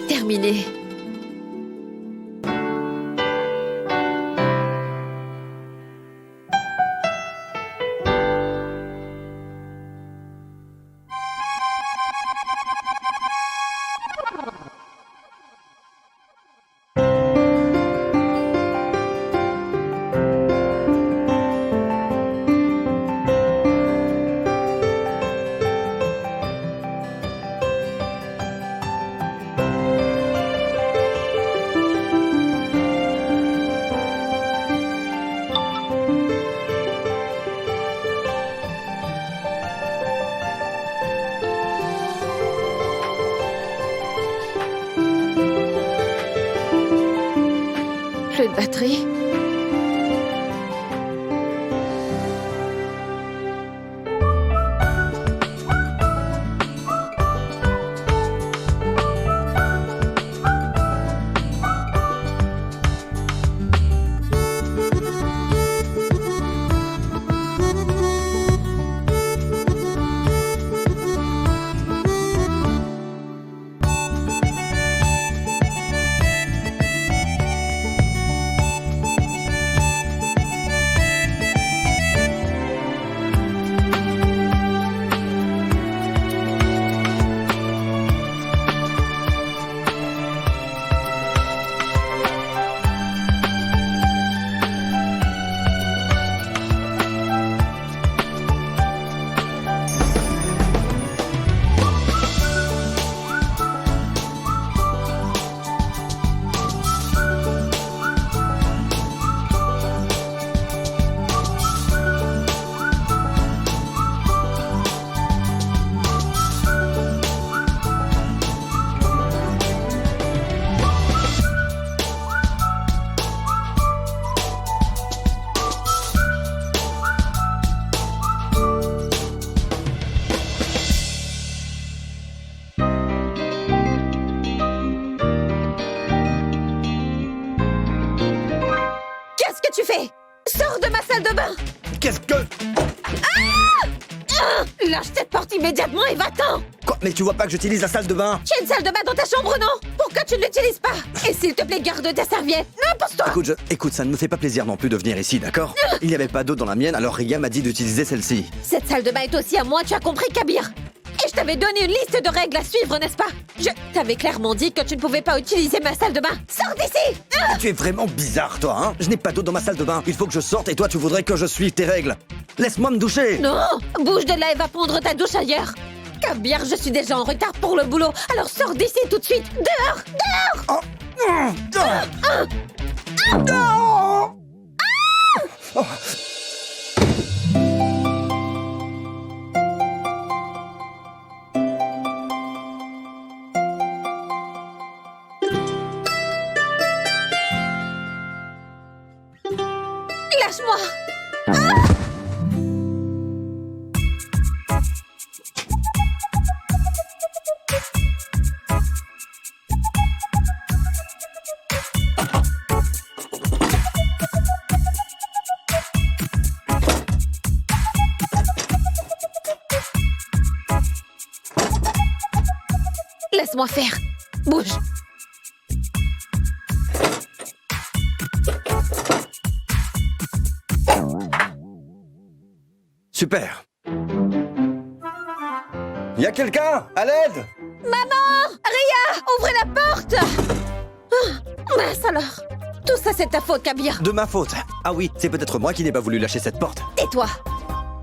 Terminé. Plus de batterie. Qu'est-ce que tu fais? Sors de ma salle de bain! Qu'est-ce que... Lâche cette porte immédiatement et va-t'en! Quoi? Mais tu vois pas que j'utilise la salle de bain? Tu as une salle de bain dans ta chambre, non? Pourquoi tu ne l'utilises pas? Et s'il te plaît, garde ta serviette! Impose-toi! Écoute, ça ne me fait pas plaisir non plus de venir ici, d'accord? Il n'y avait pas d'eau dans la mienne, alors Ria m'a dit d'utiliser celle-ci. Cette salle de bain est aussi à moi, tu as compris, Kabir? Et je t'avais donné une liste de règles à suivre, n'est-ce pas? Je t'avais clairement dit que tu ne pouvais pas utiliser ma salle de bain. Sors d'ici! Tu es vraiment bizarre, toi, hein? Je n'ai pas d'eau dans ma salle de bain. Il faut que je sorte et toi, tu voudrais que je suive tes règles. Laisse-moi me doucher! Non! Bouge de là et va prendre ta douche ailleurs! Kabir, je suis déjà en retard pour le boulot, alors sors d'ici tout de suite! Dehors! Dehors! Oh. Lâche-moi! Laisse-moi faire. Bouge. Super. Y a quelqu'un? À l'aide? Maman! Ria! Ouvrez la porte! Mince alors! Tout ça, c'est ta faute, Kabir! De ma faute. Ah oui, c'est peut-être moi qui n'ai pas voulu lâcher cette porte. Tais-toi!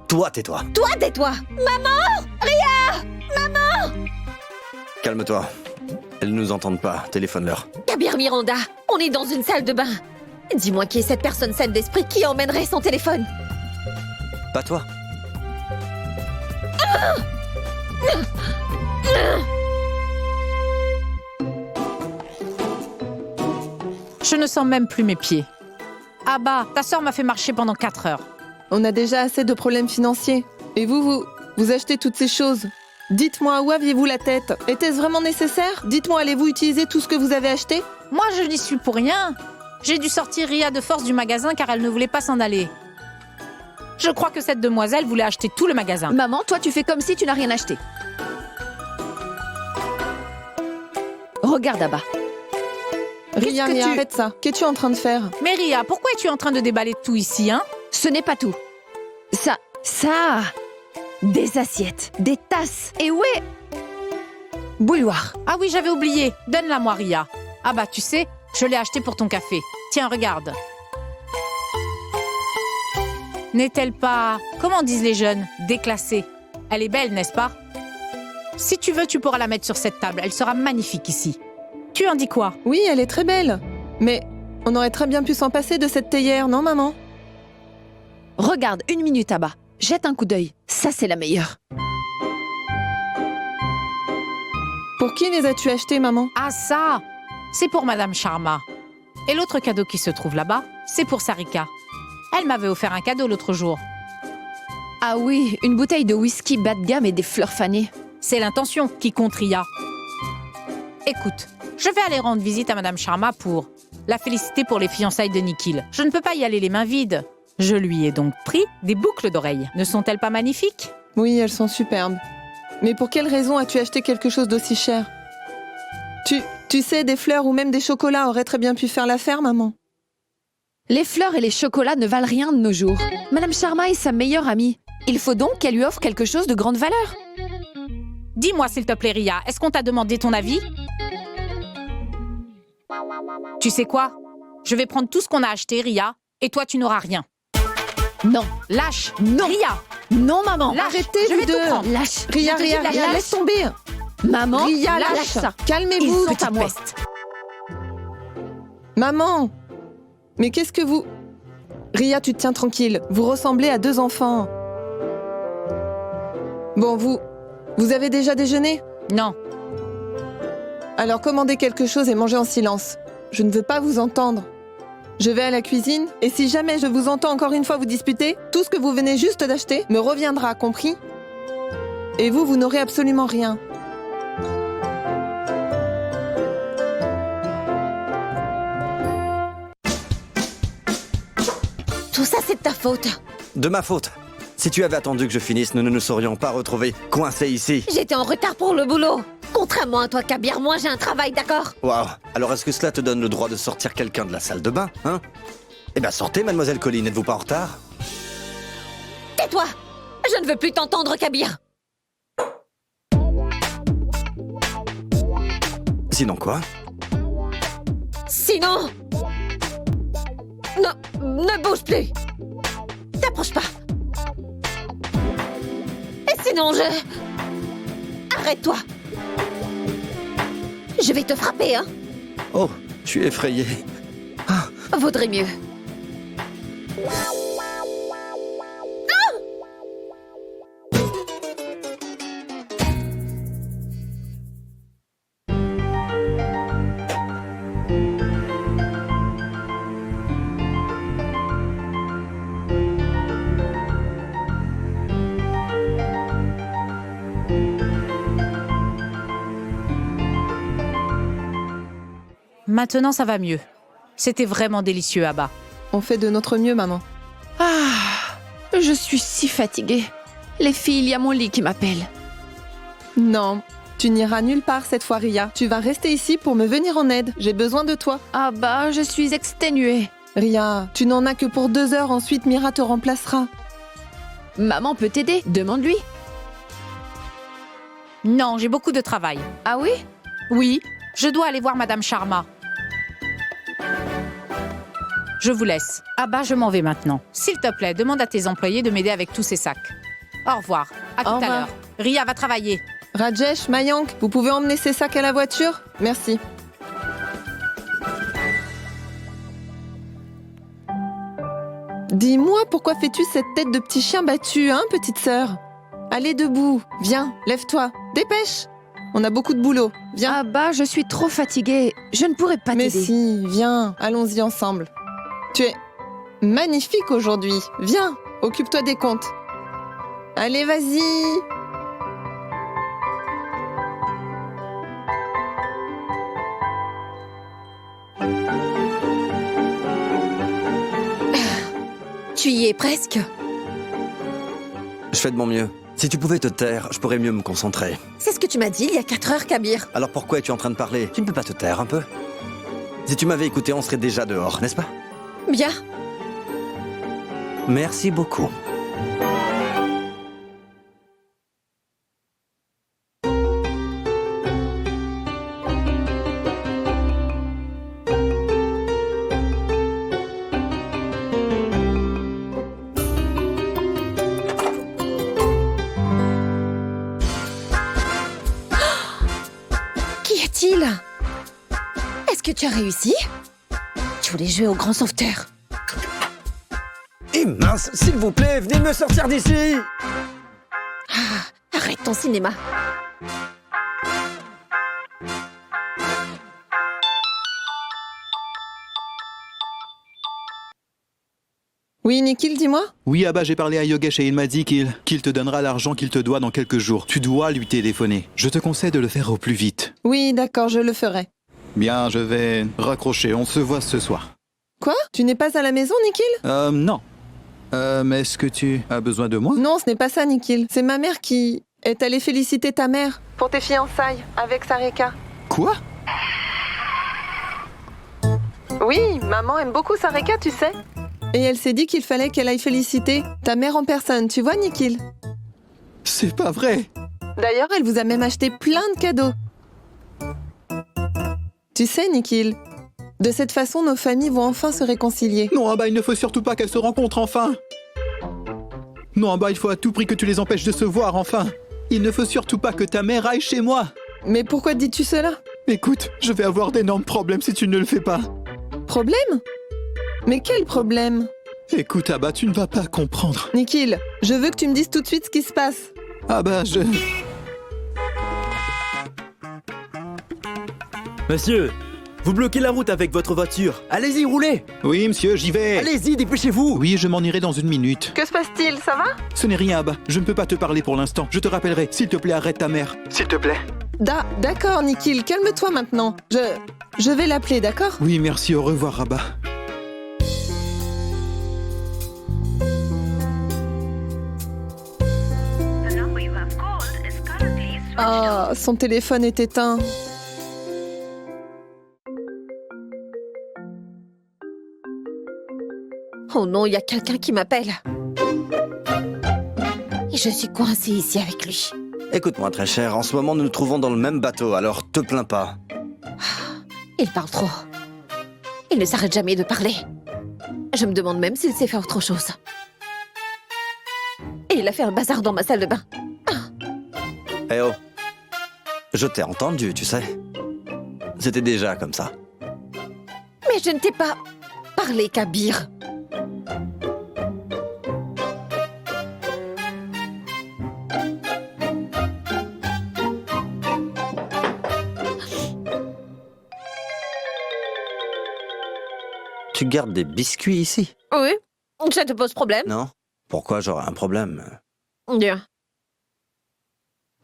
Toi, tais-toi. Toi, tais-toi! Maman! Ria! Maman! Calme-toi. Elles nous entendent pas. Téléphone-leur. Kabir Miranda, on est dans une salle de bain. Dis-moi qui est cette personne saine d'esprit qui emmènerait son téléphone? Pas toi. Je ne sens même plus mes pieds. Abba, ta sœur m'a fait marcher pendant 4 heures. On a déjà assez de problèmes financiers. Et vous achetez toutes ces choses. Dites-moi, où aviez-vous la tête? Était-ce vraiment nécessaire? Dites-moi, allez-vous utiliser tout ce que vous avez acheté? Moi, je n'y suis pour rien. J'ai dû sortir Ria de force du magasin car elle ne voulait pas s'en aller. Je crois que cette demoiselle voulait acheter tout le magasin. Maman, toi, tu fais comme si tu n'as rien acheté. Regarde Abba. Ria, mais arrête ça. Qu'es-tu en train de faire? Mais Ria, pourquoi es-tu en train de déballer tout ici, hein? Ce n'est pas tout. Ça... Des assiettes, des tasses. Et où est... Bouilloire. Ah oui, j'avais oublié. Donne-la moi, Ria. Ah bah, tu sais, je l'ai acheté pour ton café. Tiens, regarde. N'est-elle pas, comment disent les jeunes, déclassée? Elle est belle, n'est-ce pas? Si tu veux, tu pourras la mettre sur cette table. Elle sera magnifique ici. Tu en dis quoi? Oui, elle est très belle. Mais on aurait très bien pu s'en passer de cette théière, non, maman? Regarde, 1 minute Abba. Jette un coup d'œil. Ça, c'est la meilleure. Pour qui les as-tu achetées, maman? Ah ça, c'est pour Madame Sharma. Et l'autre cadeau qui se trouve là-bas, c'est pour Sarika. Elle m'avait offert un cadeau l'autre jour. Ah oui, une bouteille de whisky bas de gamme et des fleurs fanées. C'est l'intention qui compte, Ria. Écoute, je vais aller rendre visite à Madame Sharma pour la féliciter pour les fiançailles de Nikhil. Je ne peux pas y aller les mains vides. Je lui ai donc pris des boucles d'oreilles. Ne sont-elles pas magnifiques? Oui, elles sont superbes. Mais pour quelle raison as-tu acheté quelque chose d'aussi cher? Tu sais, des fleurs ou même des chocolats auraient très bien pu faire l'affaire, maman. Les fleurs et les chocolats ne valent rien de nos jours. Madame Sharma est sa meilleure amie. Il faut donc qu'elle lui offre quelque chose de grande valeur. Dis-moi, s'il te plaît, Ria, est-ce qu'on t'a demandé ton avis? Tu sais quoi? Je vais prendre tout ce qu'on a acheté, Ria, et toi, tu n'auras rien. Non. Lâche! Non. Ria! Non, maman. Lâche! Arrêtez, Je vous vais deux. tout prendre. Lâche. Ria, Je te dis, Ria, Ria, lâche. laisse tomber. Maman, Ria, lâche lâche. ça. Ils Calmez-vous, sont à Petite moi. peste. Maman. Mais qu'est-ce que vous... Ria, tu te tiens tranquille. Vous ressemblez à 2 enfants. Bon, vous avez déjà déjeuné? Non. Alors commandez quelque chose et mangez en silence. Je ne veux pas vous entendre. Je vais à la cuisine, et si jamais je vous entends encore une fois vous disputer, tout ce que vous venez juste d'acheter me reviendra, compris? Et vous n'aurez absolument rien. Tout ça, c'est de ta faute. De ma faute. Si tu avais attendu que je finisse, nous ne nous serions pas retrouvés coincés ici. J'étais en retard pour le boulot. Contrairement à toi, Kabir, moi j'ai un travail, d'accord? Waouh. Alors est-ce que cela te donne le droit de sortir quelqu'un de la salle de bain, hein? Eh bien sortez, mademoiselle Colline, n'êtes-vous pas en retard? Tais-toi! Je ne veux plus t'entendre, Kabir. Sinon quoi? Sinon... Ne bouge plus. T'approches pas. Et sinon, Arrête-toi. Je vais te frapper, hein? Oh, je suis effrayé. Vaudrait mieux. Maintenant, ça va mieux. C'était vraiment délicieux, Abba. On fait de notre mieux, maman. Je suis si fatiguée. Les filles, il y a mon lit qui m'appelle. Non, tu n'iras nulle part cette fois, Ria. Tu vas rester ici pour me venir en aide. J'ai besoin de toi. Abba, je suis exténuée. Ria, tu n'en as que pour 2 heures, ensuite Mira te remplacera. Maman peut t'aider, demande-lui. Non, j'ai beaucoup de travail. Ah oui? Oui, je dois aller voir Madame Sharma. Je vous laisse. Abba, je m'en vais maintenant. S'il te plaît, demande à tes employés de m'aider avec tous ces sacs. Au revoir. À tout Au à revoir. l'heure. Ria va travailler. Rajesh, Mayank, vous pouvez emmener ces sacs à la voiture? Merci. Dis-moi, pourquoi fais-tu cette tête de petit chien battu, hein, petite sœur? Allez debout, viens, lève-toi, dépêche. On a beaucoup de boulot, viens. Abba, je suis trop fatiguée. Je ne pourrai pas Mais t'aider. si, viens, allons-y ensemble. Tu es magnifique aujourd'hui. Viens, occupe-toi des comptes. Allez, vas-y. Tu y es presque. Je fais de mon mieux. Si tu pouvais te taire, je pourrais mieux me concentrer. C'est ce que tu m'as dit il y a 4 heures, Kabir. Alors pourquoi es-tu en train de parler? Tu ne peux pas te taire un peu? Si tu m'avais écouté, on serait déjà dehors, n'est-ce pas? Bien. Merci beaucoup. Qu'y a-t-il? Est-ce que tu as réussi? Tu voulais jouer au grand sauveteur. Et mince, s'il vous plaît, venez me sortir d'ici! Arrête ton cinéma. Oui, Nikhil, dis-moi. Oui, Abba, j'ai parlé à Yogesh et il m'a dit qu'il te donnera l'argent qu'il te doit dans quelques jours. Tu dois lui téléphoner. Je te conseille de le faire au plus vite. Oui, d'accord, je le ferai. Bien, je vais raccrocher. On se voit ce soir. Quoi? Tu n'es pas à la maison, Nikhil? Non. Mais est-ce que tu as besoin de moi? Non, ce n'est pas ça, Nikhil. C'est ma mère qui est allée féliciter ta mère pour tes fiançailles avec Sarika. Quoi? Oui, maman aime beaucoup Sarika, tu sais. Et elle s'est dit qu'il fallait qu'elle aille féliciter ta mère en personne, tu vois, Nikhil? C'est pas vrai. D'ailleurs, elle vous a même acheté plein de cadeaux. Tu sais, Nikhil, de cette façon, nos familles vont enfin se réconcilier. Non, Abba, il ne faut surtout pas qu'elles se rencontrent enfin. Non, Abba, il faut à tout prix que tu les empêches de se voir enfin. Il ne faut surtout pas que ta mère aille chez moi. Mais pourquoi dis-tu cela? Écoute, je vais avoir d'énormes problèmes si tu ne le fais pas. Problème? Mais quel problème? Écoute, Abba, tu ne vas pas comprendre. Nikhil, je veux que tu me dises tout de suite ce qui se passe. Abba, Monsieur, vous bloquez la route avec votre voiture. Allez-y, roulez. Oui, monsieur, j'y vais. Allez-y, dépêchez-vous. Oui, je m'en irai dans une minute. Que se passe-t-il? Ça va? Ce n'est rien, Abba. Je ne peux pas te parler pour l'instant. Je te rappellerai. S'il te plaît, arrête ta mère. S'il te plaît. D'accord, Nikhil, calme-toi maintenant. Je vais l'appeler, d'accord? Oui, merci. Au revoir, Abba. Ah, son téléphone est éteint. Oh non, il y a quelqu'un qui m'appelle. Et je suis coincée ici avec lui. Écoute-moi, très cher, en ce moment, nous nous trouvons dans le même bateau, alors te plains pas. Il parle trop. Il ne s'arrête jamais de parler. Je me demande même s'il sait faire autre chose. Et il a fait un bazar dans ma salle de bain. Eh oh, je t'ai entendu, tu sais. C'était déjà comme ça. Mais je ne t'ai pas parlé, Kabir. Tu gardes des biscuits ici? Oui, ça te pose problème? Non? Pourquoi j'aurais un problème? Bien.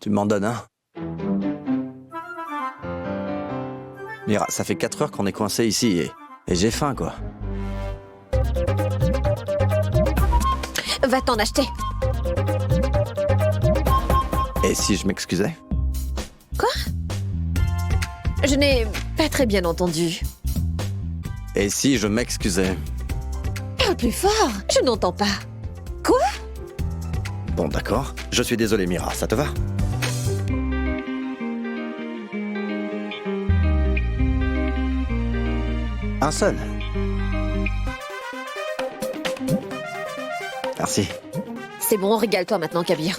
Tu m'en donnes un? Mira, ça fait 4 heures qu'on est coincé ici et j'ai faim, quoi. Va t'en acheter. Et si je m'excusais? Quoi? Je n'ai pas très bien entendu. Et si je m'excusais? Parle plus fort, je n'entends pas. Quoi? Bon, d'accord. Je suis désolé, Mira, ça te va? Un seul. Merci. C'est bon, régale-toi maintenant, Kabir.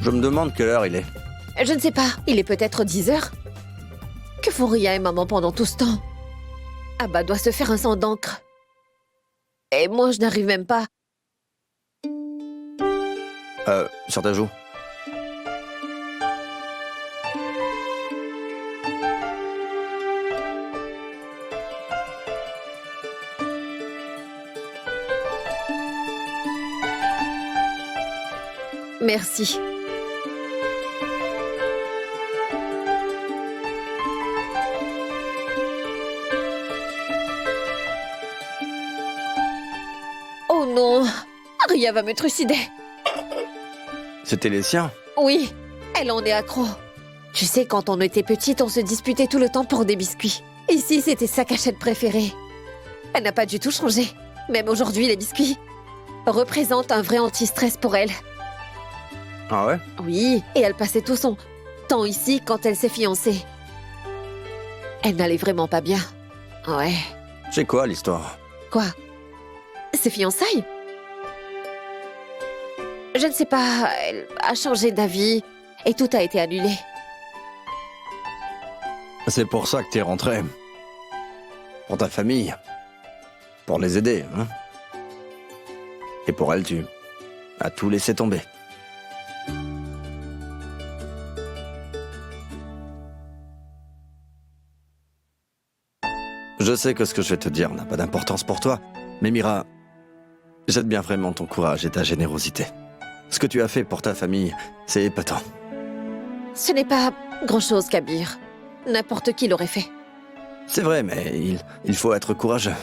Je me demande quelle heure il est. Je ne sais pas, il est peut-être 10 heures. Que font Ria et maman pendant tout ce temps? Abba doit se faire un sang d'encre. Et moi, je n'arrive même pas. Sur ta joue. Merci. Ria va me trucider. C'était les siens. Oui, elle en est accro. Tu sais, quand on était petite, on se disputait tout le temps pour des biscuits. Ici, c'était sa cachette préférée. Elle n'a pas du tout changé. Même aujourd'hui, les biscuits représentent un vrai anti-stress pour elle. Ah ouais? Oui, et elle passait tout son temps ici quand elle s'est fiancée. Elle n'allait vraiment pas bien. Ouais. C'est quoi l'histoire? Quoi? Ses fiançailles? Je ne sais pas, elle a changé d'avis et tout a été annulé. C'est pour ça que t'es rentré. Pour ta famille. Pour les aider, hein? Et pour elle, tu as tout laissé tomber. Je sais que ce que je vais te dire n'a pas d'importance pour toi, mais Mira, j'aime bien vraiment ton courage et ta générosité. Ce que tu as fait pour ta famille, c'est épatant. Ce n'est pas grand-chose, Kabir. N'importe qui l'aurait fait. C'est vrai, mais il faut être courageux.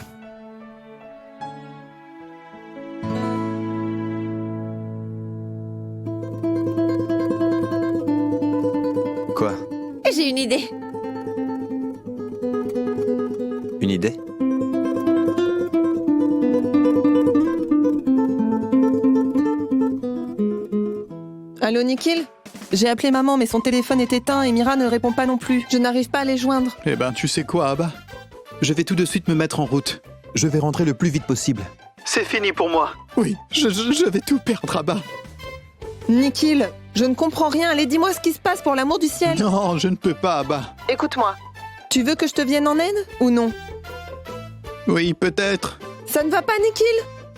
Quoi? J'ai une idée. Une idée? Allô, Nikhil? J'ai appelé maman, mais son téléphone est éteint et Mira ne répond pas non plus. Je n'arrive pas à les joindre. Eh ben, tu sais quoi, Abba? Je vais tout de suite me mettre en route. Je vais rentrer le plus vite possible. C'est fini pour moi. Oui, je vais tout perdre, Abba. Nikhil, je ne comprends rien. Allez, dis-moi ce qui se passe pour l'amour du ciel. Non, je ne peux pas, Abba. Écoute-moi. Tu veux que je te vienne en aide ou non? Oui, peut-être. Ça ne va pas, Nikhil?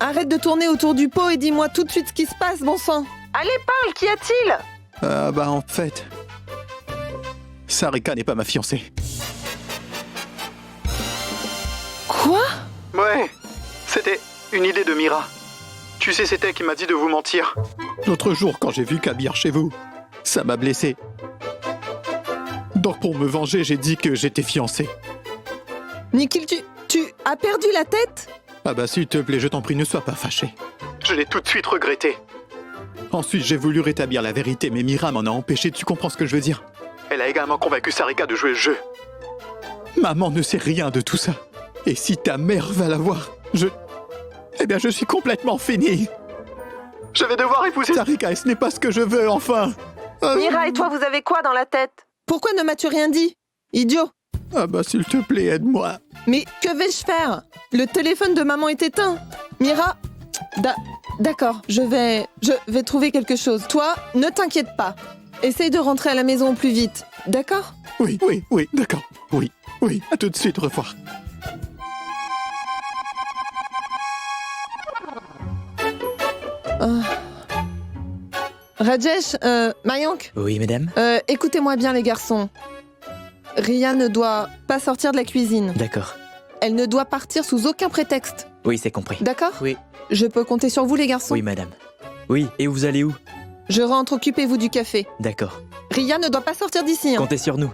Arrête de tourner autour du pot et dis-moi tout de suite ce qui se passe, bon sang. Allez, parle, qu'y a-t-il? Ah bah en fait... Sarika n'est pas ma fiancée. Quoi? Ouais, c'était une idée de Mira. Tu sais, c'est elle qui m'a dit de vous mentir. L'autre jour, quand j'ai vu Kabir chez vous, ça m'a blessé. Donc pour me venger, j'ai dit que j'étais fiancé. Nikhil, tu as perdu la tête? Ah bah s'il te plaît, je t'en prie, ne sois pas fâché. Je l'ai tout de suite regretté. Ensuite, j'ai voulu rétablir la vérité, mais Mira m'en a empêché, tu comprends ce que je veux dire? Elle a également convaincu Sarika de jouer le jeu. Maman ne sait rien de tout ça. Et si ta mère va la voir, eh bien, je suis complètement fini. Je vais devoir épouser Sarika et ce n'est pas ce que je veux, enfin. Mira et toi, vous avez quoi dans la tête? Pourquoi ne m'as-tu rien dit? Idiot! Ah bah s'il te plaît, aide-moi. Mais que vais-je faire? Le téléphone de maman est éteint. Mira... D'accord, je vais trouver quelque chose. Toi, ne t'inquiète pas. Essaye de rentrer à la maison au plus vite. D'accord? Oui, d'accord. Oui, à tout de suite, au revoir. Rajesh, Mayank, Oui, mesdames. écoutez-moi bien les garçons. Ria ne doit pas sortir de la cuisine. D'accord. Elle ne doit partir sous aucun prétexte. Oui, c'est compris. D'accord? Oui. Je peux compter sur vous les garçons? Oui, madame. Oui, et vous allez où? Je rentre, occupez-vous du café. D'accord. Ria ne doit pas sortir d'ici. Hein. Comptez sur nous.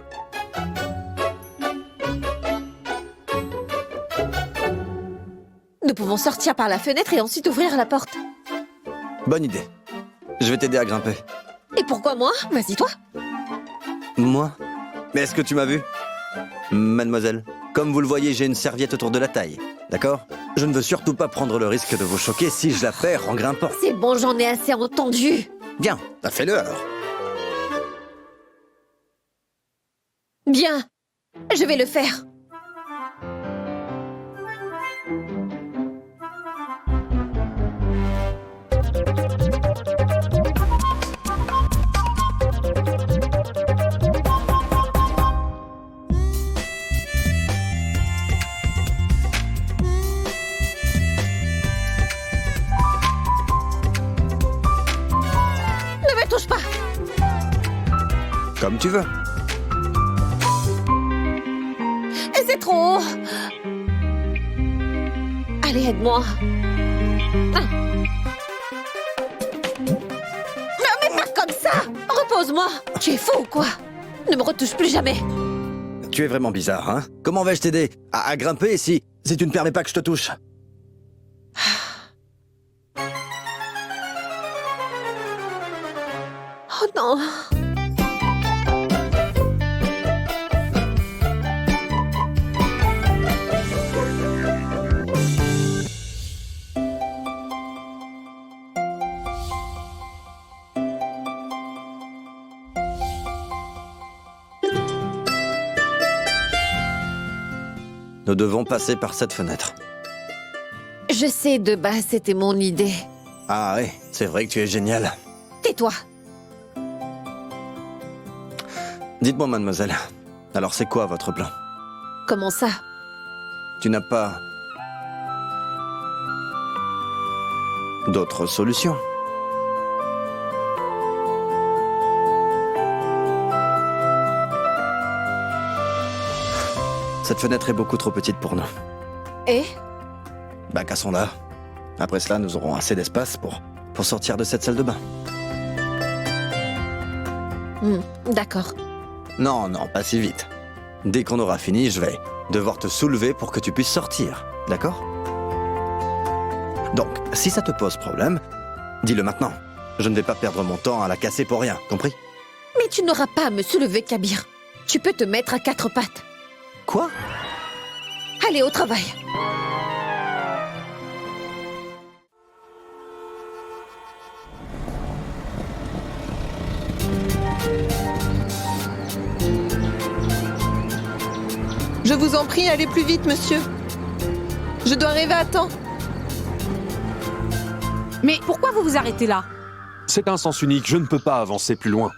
Nous pouvons sortir par la fenêtre et ensuite ouvrir la porte. Bonne idée. Je vais t'aider à grimper. Et pourquoi moi? Vas-y, toi. Moi? Mais est-ce que tu m'as vu? Mademoiselle, comme vous le voyez, j'ai une serviette autour de la taille. D'accord? Je ne veux surtout pas prendre le risque de vous choquer si je la perds en grimpant. C'est bon, j'en ai assez entendu. Bien, bah fais-le alors. Bien, je vais le faire. Ne me touche pas. Comme tu veux. Et c'est trop haut. Allez, aide-moi. Ah. Mais pas comme ça. Repose-moi. Tu es fou ou quoi? Ne me retouche plus jamais. Tu es vraiment bizarre, hein? Comment vais-je t'aider à grimper si tu ne permets pas que je te touche? Oh non. Nous devons passer par cette fenêtre. Je sais, de base, c'était mon idée. Ah oui, c'est vrai que tu es génial. Tais-toi. Dites-moi, mademoiselle, alors c'est quoi votre plan? Comment ça? Tu n'as pas d'autre solution? Cette fenêtre est beaucoup trop petite pour nous. Et? Bah, cassons-la. Après cela, nous aurons assez d'espace pour sortir de cette salle de bain. D'accord. Non, non, pas si vite. Dès qu'on aura fini, je vais devoir te soulever pour que tu puisses sortir. D'accord? Donc, si ça te pose problème, dis-le maintenant. Je ne vais pas perdre mon temps à la casser pour rien, compris? Mais tu n'auras pas à me soulever, Kabir. Tu peux te mettre à 4 pattes. Quoi? Allez, au travail. Je vous en prie, allez plus vite, monsieur. Je dois arriver à temps. Mais pourquoi vous vous arrêtez là? C'est un sens unique, je ne peux pas avancer plus loin.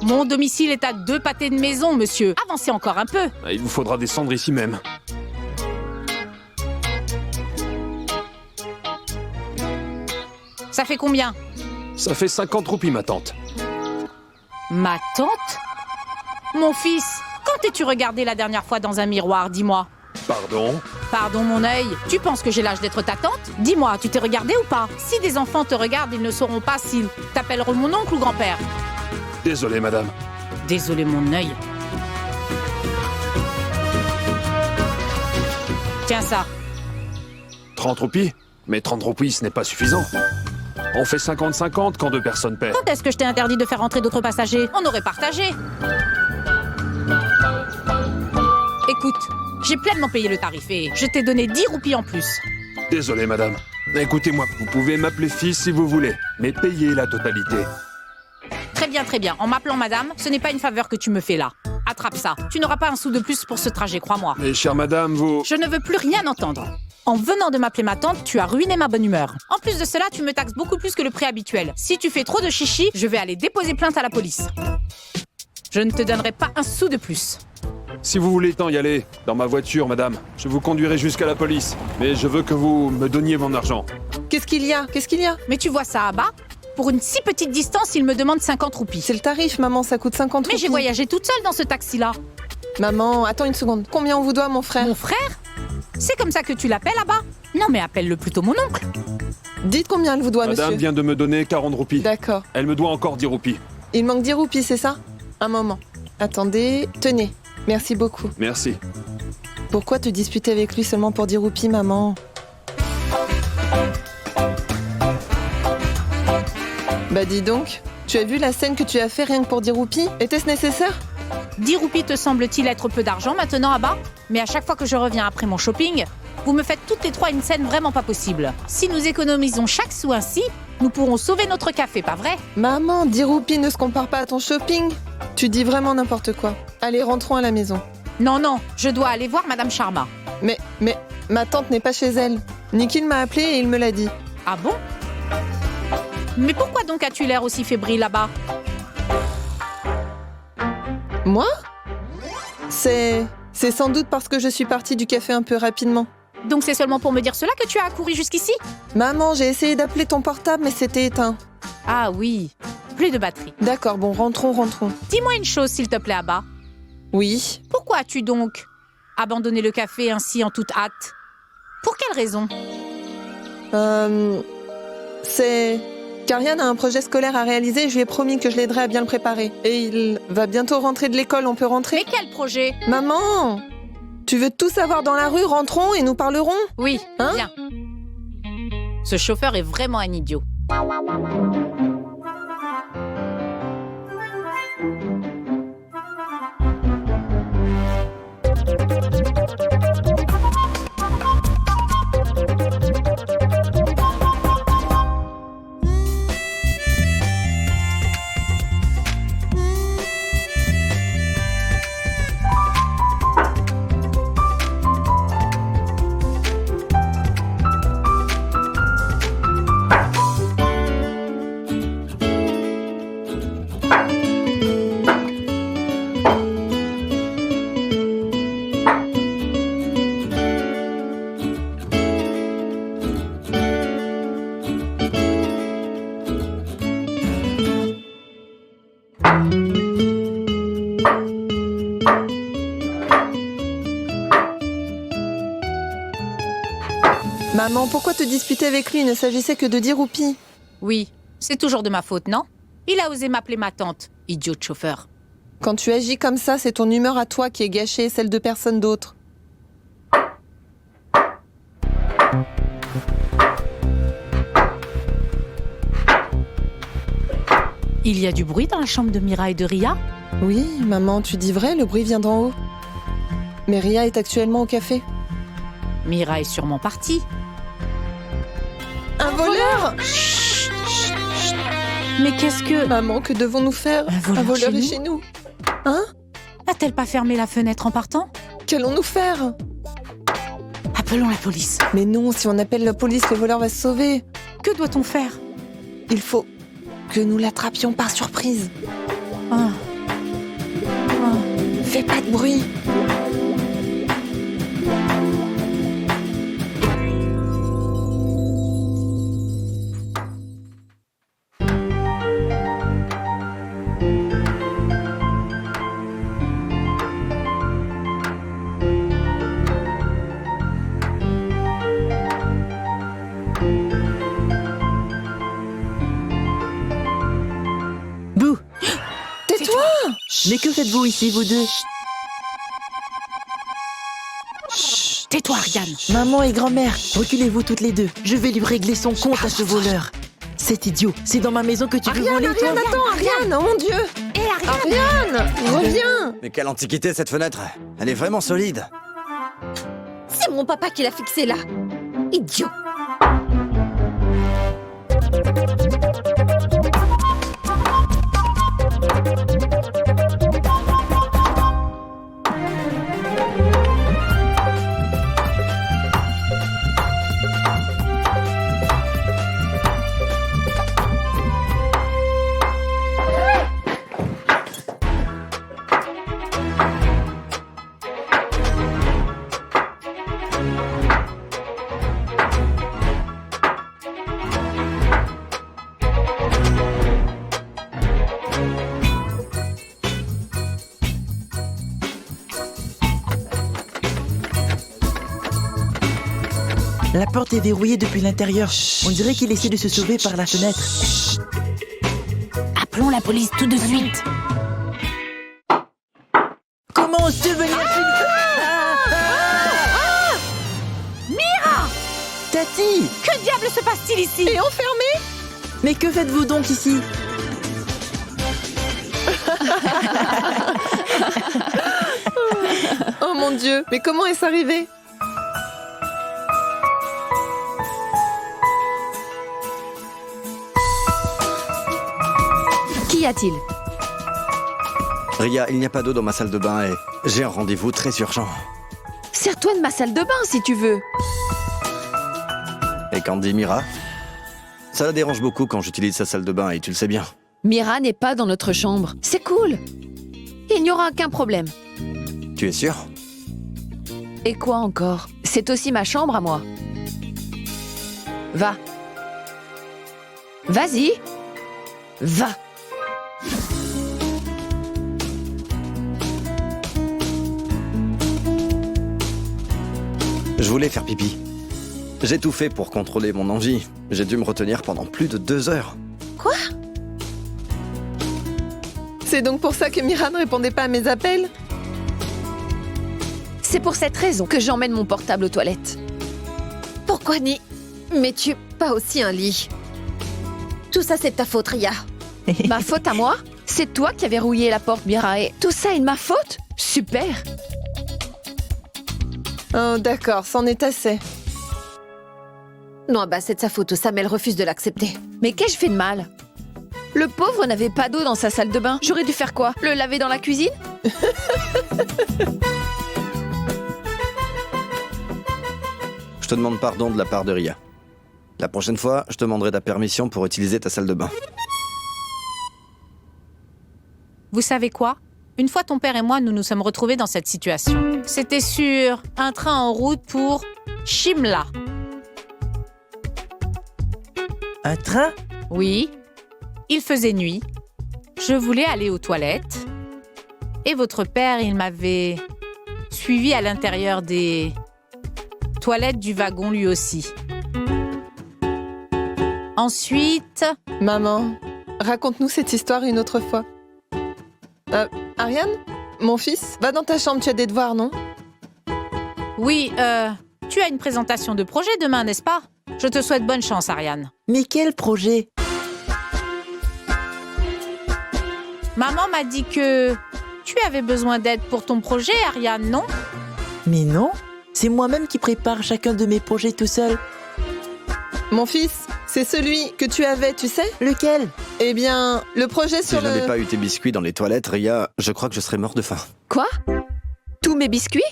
Mon domicile est à 2 pâtés de maison, monsieur. Avancez encore un peu. Il vous faudra descendre ici même. Ça fait combien? Ça fait 50 roupies, ma tante. Ma tante? Mon fils, quand t'es-tu regardé la dernière fois dans un miroir, dis-moi? Pardon? Pardon mon œil, tu penses que j'ai l'âge d'être ta tante? Dis-moi, tu t'es regardé ou pas? Si des enfants te regardent, ils ne sauront pas s'ils t'appelleront mon oncle ou grand-père. Désolé, madame. Désolé mon œil. Tiens ça. 30 roupies? Mais 30 roupies, ce n'est pas suffisant. On fait 50-50 quand 2 personnes paient. Quand est-ce que je t'ai interdit de faire entrer d'autres passagers? On aurait partagé. Écoute, j'ai pleinement payé le tarif et je t'ai donné 10 roupies en plus. Désolé, madame. Écoutez-moi, vous pouvez m'appeler fils si vous voulez, mais payez la totalité. Très bien, très bien. En m'appelant madame, ce n'est pas une faveur que tu me fais là. Attrape ça. Tu n'auras pas un sou de plus pour ce trajet, crois-moi. Mais chère madame, vous... Je ne veux plus rien entendre. En venant de m'appeler ma tante, tu as ruiné ma bonne humeur. En plus de cela, tu me taxes beaucoup plus que le prix habituel. Si tu fais trop de chichi, je vais aller déposer plainte à la police. Je ne te donnerai pas un sou de plus. Si vous voulez tant y aller, dans ma voiture, madame, je vous conduirai jusqu'à la police. Mais je veux que vous me donniez mon argent. Qu'est-ce qu'il y a? Qu'est-ce qu'il y a? Mais tu vois ça à bas? Pour une si petite distance, il me demande 50 roupies. C'est le tarif, maman, ça coûte 50 Mais roupies. j'ai voyagé toute seule dans ce taxi-là. Maman, attends une seconde. Combien on vous doit, mon frère? Mon frère? C'est comme ça que tu l'appelles là-bas? Non, mais appelle-le plutôt mon oncle. Dites combien elle vous doit, Madame monsieur. vient de me donner 40 roupies. D'accord. Elle me doit encore 10 roupies. Il manque 10 roupies, c'est ça? Un moment. Attendez, tenez. Merci beaucoup. Merci. Pourquoi te disputer avec lui seulement pour 10 roupies, maman? Bah dis donc, tu as vu la scène que tu as fait rien que pour 10 roupies? Était-ce nécessaire? 10 roupies te semble-t-il être peu d'argent maintenant à bas? Mais à chaque fois que je reviens après mon shopping, vous me faites toutes les trois une scène vraiment pas possible. Si nous économisons chaque sou ainsi, nous pourrons sauver notre café, pas vrai? Maman, 10 roupies ne se compare pas à ton shopping. Tu dis vraiment n'importe quoi. Allez, rentrons à la maison. Non, non, je dois aller voir Madame Sharma. Mais, ma tante n'est pas chez elle. Nikhil m'a appelé et il me l'a dit. Ah bon? Mais pourquoi donc as-tu l'air aussi fébrile là-bas? Moi? C'est sans doute parce que je suis partie du café un peu rapidement. Donc c'est seulement pour me dire cela que tu as accouru jusqu'ici? Maman, j'ai essayé d'appeler ton portable, mais c'était éteint. Ah oui, plus de batterie. D'accord, bon, rentrons. Dis-moi une chose, s'il te plaît, Abba. Oui. Pourquoi as-tu donc abandonné le café ainsi en toute hâte? Pour quelle raison? C'est... Karian a un projet scolaire à réaliser, je lui ai promis que je l'aiderais à bien le préparer. Et il va bientôt rentrer de l'école, on peut rentrer? Mais quel projet? Maman! Tu veux tout savoir dans la rue, rentrons et nous parlerons? Oui, Hein? bien. Ce chauffeur est vraiment un idiot. Maman, pourquoi te disputer avec lui? Il ne s'agissait que de dire Oupi. Oui, c'est toujours de ma faute, non? Il a osé m'appeler ma tante, idiot de chauffeur. Quand tu agis comme ça, c'est ton humeur à toi qui est gâchée, celle de personne d'autre. Il y a du bruit dans la chambre de Mira et de Ria? Oui, maman, tu dis vrai, le bruit vient d'en haut. Mais Ria est actuellement au café. Mira est sûrement partie. Un voleur! Mais qu'est-ce que... Maman, que devons-nous faire? Un voleur est chez nous. Hein? A-t-elle pas fermé la fenêtre en partant? Qu'allons-nous faire? Appelons la police. Mais non, si on appelle la police, le voleur va se sauver. Que doit-on faire? Il faut que nous l'attrapions par surprise. Ah. Fais pas de bruit. Bouh! Tais-toi! Mais que faites-vous ici, vous deux? Tais-toi, Ariane. Maman et grand-mère, reculez-vous toutes les deux. Je vais lui régler son compte à ce voleur. C'est idiot, c'est dans ma maison que tu veux voler, toi? Attends, Ariane, oh mon Dieu! Ariane, reviens! Mais quelle antiquité cette fenêtre! Elle est vraiment solide! C'est mon papa qui l'a fixé là. Idiot. La porte est verrouillée depuis l'intérieur. On dirait qu'il essaie de se sauver par la fenêtre. Appelons la police tout de suite. Comment oses-tu venir Mira! Tati! Que diable se passe-t-il ici? Et enfermé? Mais que faites-vous donc ici? Oh mon Dieu, mais comment est-ce arrivé? Qu'y a-t-il? Ria, il n'y a pas d'eau dans ma salle de bain et j'ai un rendez-vous très urgent. Sers-toi de ma salle de bain si tu veux. Et qu'en dit Mira? Ça la dérange beaucoup quand j'utilise sa salle de bain et tu le sais bien. Mira n'est pas dans notre chambre. C'est cool. Il n'y aura aucun problème. Tu es sûr? Et quoi encore? C'est aussi ma chambre à moi. Va. Vas-y. Va. Je voulais faire pipi. J'ai tout fait pour contrôler mon envie. J'ai dû me retenir pendant plus de 2 heures. C'est donc pour ça que Mira ne répondait pas à mes appels? C'est pour cette raison que j'emmène mon portable aux toilettes. Pourquoi ni... Mais tu pas aussi un lit. Tout ça, c'est de ta faute, Ria. Ma faute à moi? C'est toi qui avais rouillé la porte, Mira, et tout ça est de ma faute? Super. Oh d'accord, c'en est assez. Non, bah c'est de sa faute. Sam, elle refuse de l'accepter. Mais qu'ai-je fait de mal? Le pauvre n'avait pas d'eau dans sa salle de bain. J'aurais dû faire quoi? Le laver dans la cuisine? Je te demande pardon de la part de Ria. La prochaine fois, je te demanderai ta permission pour utiliser ta salle de bain. Vous savez quoi? Une fois, ton père et moi, nous nous sommes retrouvés dans cette situation. C'était sur un train en route pour Shimla. Un train? Oui. Il faisait nuit. Je voulais aller aux toilettes. Et votre père, il m'avait suivi à l'intérieur des toilettes du wagon lui aussi. Ensuite, Maman, raconte-nous cette histoire une autre fois. Ariane, mon fils, va dans ta chambre, tu as des devoirs, non? oui, tu as une présentation de projet demain, n'est-ce pas? Je te souhaite bonne chance, Ariane. Mais quel projet? Maman m'a dit que tu avais besoin d'aide pour ton projet, Ariane, non? Mais non, c'est moi-même qui prépare chacun de mes projets tout seul. Mon fils, c'est celui que tu avais, tu sais? Lequel? Eh bien, le projet Si sur je n'avais le... pas eu tes biscuits dans les toilettes, Ria, je crois que je serais mort de faim. Quoi? Tous mes biscuits?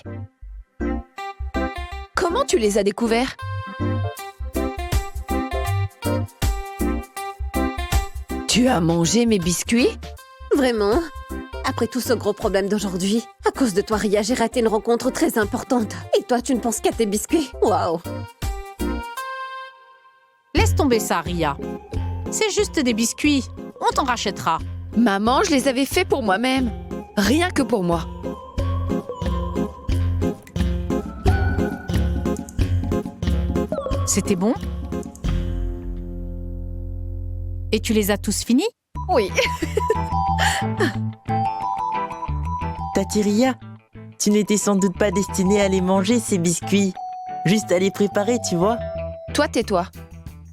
Comment tu les as découverts? Tu as mangé mes biscuits? Vraiment? Après tout ce gros problème d'aujourd'hui, à cause de toi, Ria, j'ai raté une rencontre très importante. Et toi, tu ne penses qu'à tes biscuits? Waouh! Laisse tomber ça, Ria. C'est juste des biscuits. On t'en rachètera. Maman, je les avais faits pour moi-même. Rien que pour moi. C'était bon? Et tu les as tous finis? Oui. Tati Ria, tu n'étais sans doute pas destinée à les manger, ces biscuits. Juste à les préparer, tu vois. Toi, tais-toi.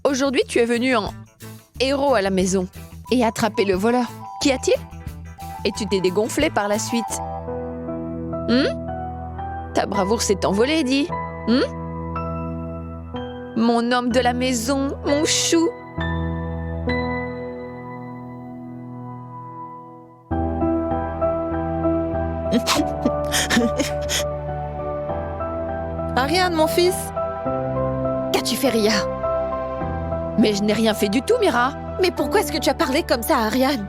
Aujourd'hui, tu es venu en héros à la maison et attrapé le voleur. Qu'y a-t-il? Et tu t'es dégonflé par la suite. Ta bravoure s'est envolée, dis. Mon homme de la maison, mon chou. Ariane, mon fils! Qu'as-tu fait, Ria? Mais je n'ai rien fait du tout, Mira. Mais pourquoi est-ce que tu as parlé comme ça à Ariane?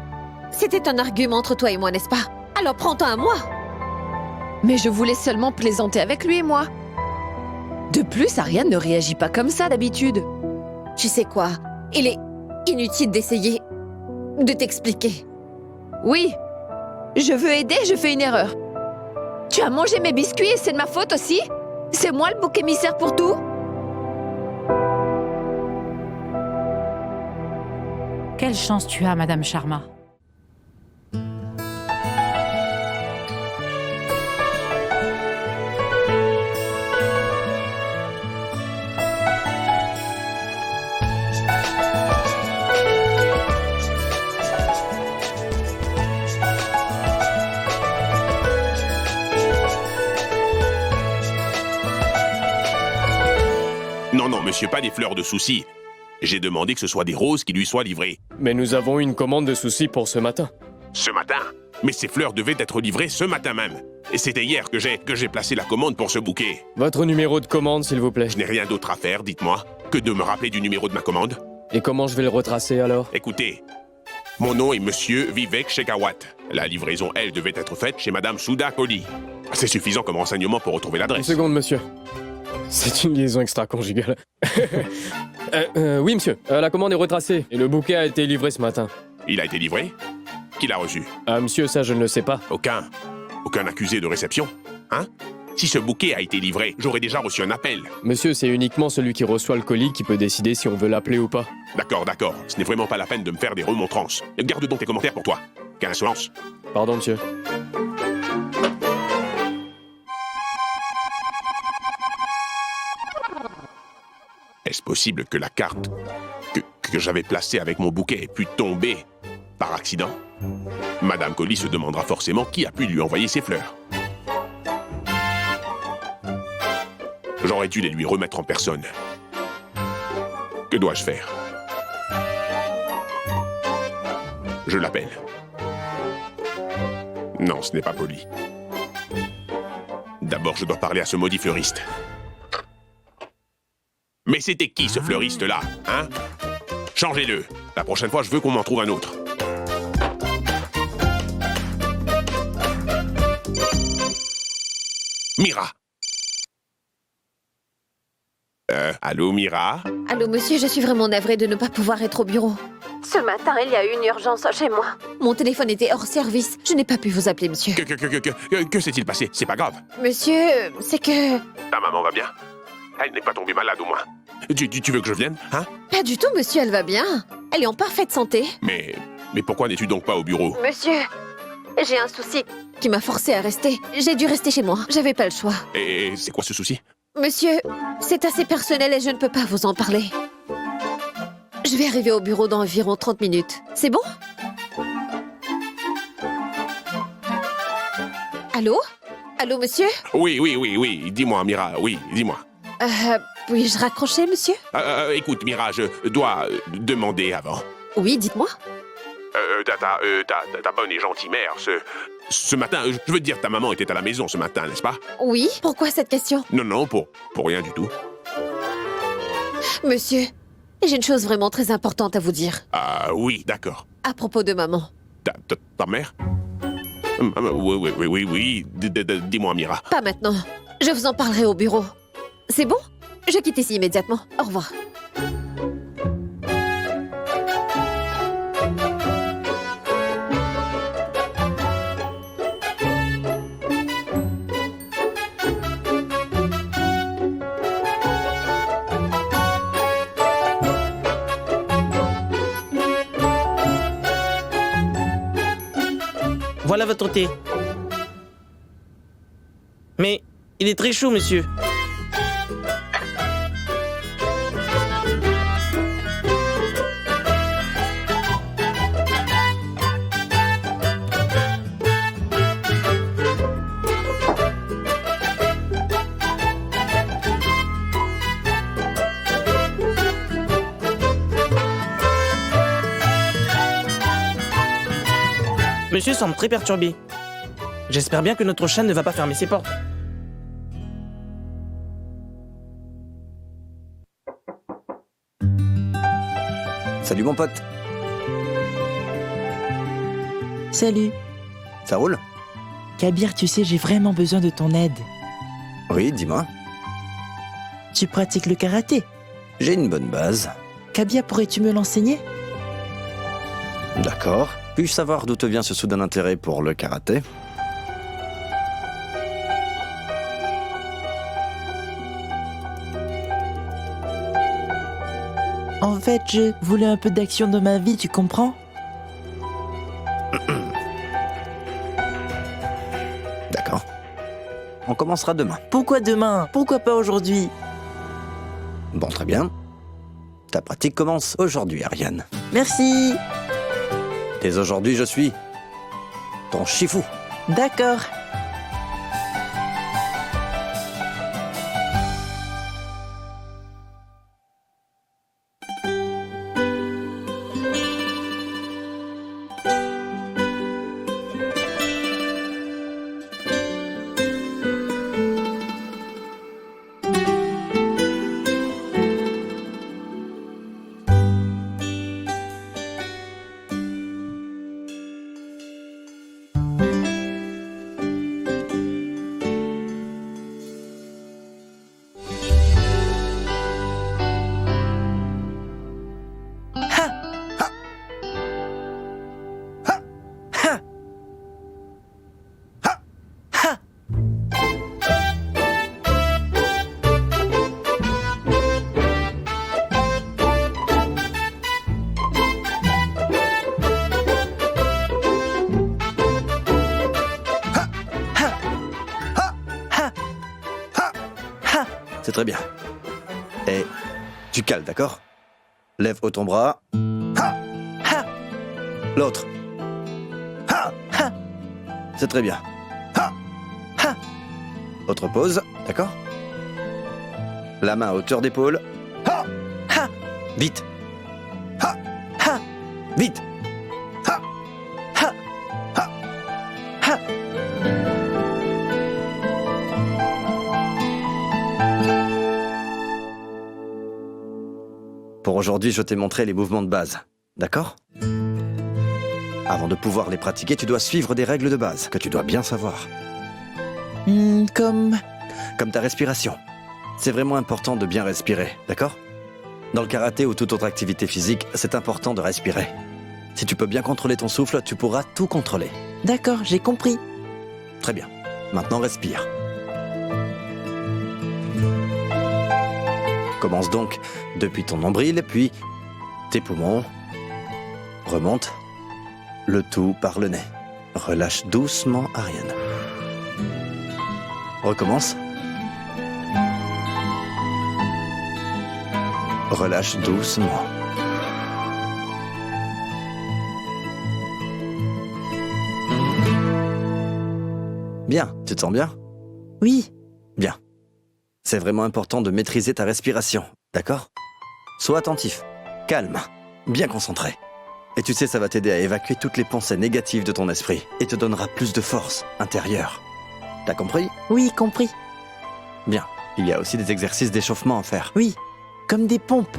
C'était un argument entre toi et moi, n'est-ce pas? Alors prends-toi à moi! Mais je voulais seulement plaisanter avec lui et moi. De plus, Ariane ne réagit pas comme ça d'habitude. Tu sais quoi? Il est inutile d'essayer de t'expliquer. Oui, je veux aider, je fais une erreur. Tu as mangé mes biscuits et c'est de ma faute aussi? C'est moi le bouc émissaire pour tout? Quelle chance tu as, Madame Sharma. Non, non, monsieur, pas des fleurs de soucis. J'ai demandé que ce soit des roses qui lui soient livrées. Mais nous avons eu une commande de soucis pour ce matin. Ce matin? Mais ces fleurs devaient être livrées ce matin même. Et c'était hier que j'ai placé la commande pour ce bouquet. Votre numéro de commande, s'il vous plaît. Je n'ai rien d'autre à faire, dites-moi, que de me rappeler du numéro de ma commande. Et comment je vais le retracer alors? Écoutez, mon nom est Monsieur Vivek Shekhawat. La livraison, elle, devait être faite chez Madame Souda Kohli. C'est suffisant comme renseignement pour retrouver Une l'adresse. seconde, monsieur. C'est une liaison extra-conjugale. Oui, monsieur. La commande est retracée et le bouquet a été livré ce matin. Il a été livré? Qui l'a reçu? Monsieur, ça, je ne le sais pas. Aucun accusé de réception? Hein? Si ce bouquet a été livré, j'aurais déjà reçu un appel. Monsieur, c'est uniquement celui qui reçoit le colis qui peut décider si on veut l'appeler ou pas. D'accord. Ce n'est vraiment pas la peine de me faire des remontrances. Garde donc tes commentaires pour toi. Quelle insolence. Pardon, monsieur. Est-ce possible que la carte que j'avais placée avec mon bouquet ait pu tomber par accident? Madame Kohli se demandera forcément qui a pu lui envoyer ces fleurs. J'aurais dû les lui remettre en personne. Que dois-je faire? Je l'appelle. Non, ce n'est pas poli. D'abord, je dois parler à ce maudit fleuriste. Mais c'était qui ce fleuriste-là, hein? Changez-le. La prochaine fois, je veux qu'on m'en trouve un autre. Mira. Allô, Mira? Allô, monsieur, je suis vraiment navrée de ne pas pouvoir être au bureau. Ce matin, il y a eu une urgence chez moi. Mon téléphone était hors service. Je n'ai pas pu vous appeler, monsieur. Que s'est-il passé? C'est pas grave. Monsieur, c'est que... Ta maman va bien? Elle n'est pas tombée malade au moins. Tu veux que je vienne, hein? Pas du tout, monsieur, elle va bien. Elle est en parfaite santé. Mais pourquoi n'es-tu donc pas au bureau? Monsieur, j'ai un souci qui m'a forcé à rester. J'ai dû rester chez moi. J'avais pas le choix. Et c'est quoi ce souci? Monsieur, c'est assez personnel et je ne peux pas vous en parler. Je vais arriver au bureau dans environ 30 minutes. C'est bon? Allô? Allô, monsieur? Oui. Dis-moi, Mira, oui, dis-moi. Puis-je raccrocher, monsieur? Écoute, Mira, je dois demander avant. Oui, dites-moi. Ta bonne et gentille mère, ce matin, je veux dire, ta maman était à la maison ce matin, n'est-ce pas? Oui, pourquoi cette question? Non, pour rien du tout. Monsieur, j'ai une chose vraiment très importante à vous dire. Ah oui, d'accord. À propos de maman. Ta mère? Oui, dis-moi, Mira. Pas maintenant. Je vous en parlerai au bureau. C'est bon? Je quitte ici immédiatement. Au revoir. Voilà votre thé. Mais il est très chaud, monsieur. Monsieur semble très perturbé. J'espère bien que notre chat ne va pas fermer ses portes. Salut mon pote. Salut. Ça roule? Kabir, tu sais, j'ai vraiment besoin de ton aide. Oui, dis-moi. Tu pratiques le karaté. J'ai une bonne base. Kabir, pourrais-tu me l'enseigner? D'accord. Puis-je savoir d'où te vient ce soudain intérêt pour le karaté? En fait, je voulais un peu d'action dans ma vie, tu comprends? D'accord. On commencera demain. Pourquoi demain? Pourquoi pas aujourd'hui? Bon, très bien. Ta pratique commence aujourd'hui, Ariane. Merci. Dès aujourd'hui, je suis ton chifou. D'accord. C'est très bien. Et tu cales, d'accord? Lève haut ton bras. Ha! Ha! L'autre. Ha! Ha! C'est très bien. Ha! Ha! Autre pause, d'accord? La main à hauteur d'épaule. Ha! Ha! Vite. Ha! Ha! Vite. Ha! Ha! Ha! Ha! Pour aujourd'hui, je t'ai montré les mouvements de base, d'accord? Avant de pouvoir les pratiquer, tu dois suivre des règles de base que tu dois bien savoir. Comme ta respiration. C'est vraiment important de bien respirer, d'accord? Dans le karaté ou toute autre activité physique, c'est important de respirer. Si tu peux bien contrôler ton souffle, tu pourras tout contrôler. D'accord, j'ai compris. Très bien. Maintenant, respire. Commence donc depuis ton nombril, puis tes poumons. Remonte. Le tout par le nez. Relâche doucement, Ariane. Recommence. Relâche doucement. Bien, tu te sens bien? Oui, Bien. C'est vraiment important de maîtriser ta respiration, d'accord? Sois attentif, calme, bien concentré. Et tu sais, ça va t'aider à évacuer toutes les pensées négatives de ton esprit et te donnera plus de force intérieure. T'as compris? oui, compris. Bien. Il y a aussi des exercices d'échauffement à faire. Oui, comme des pompes.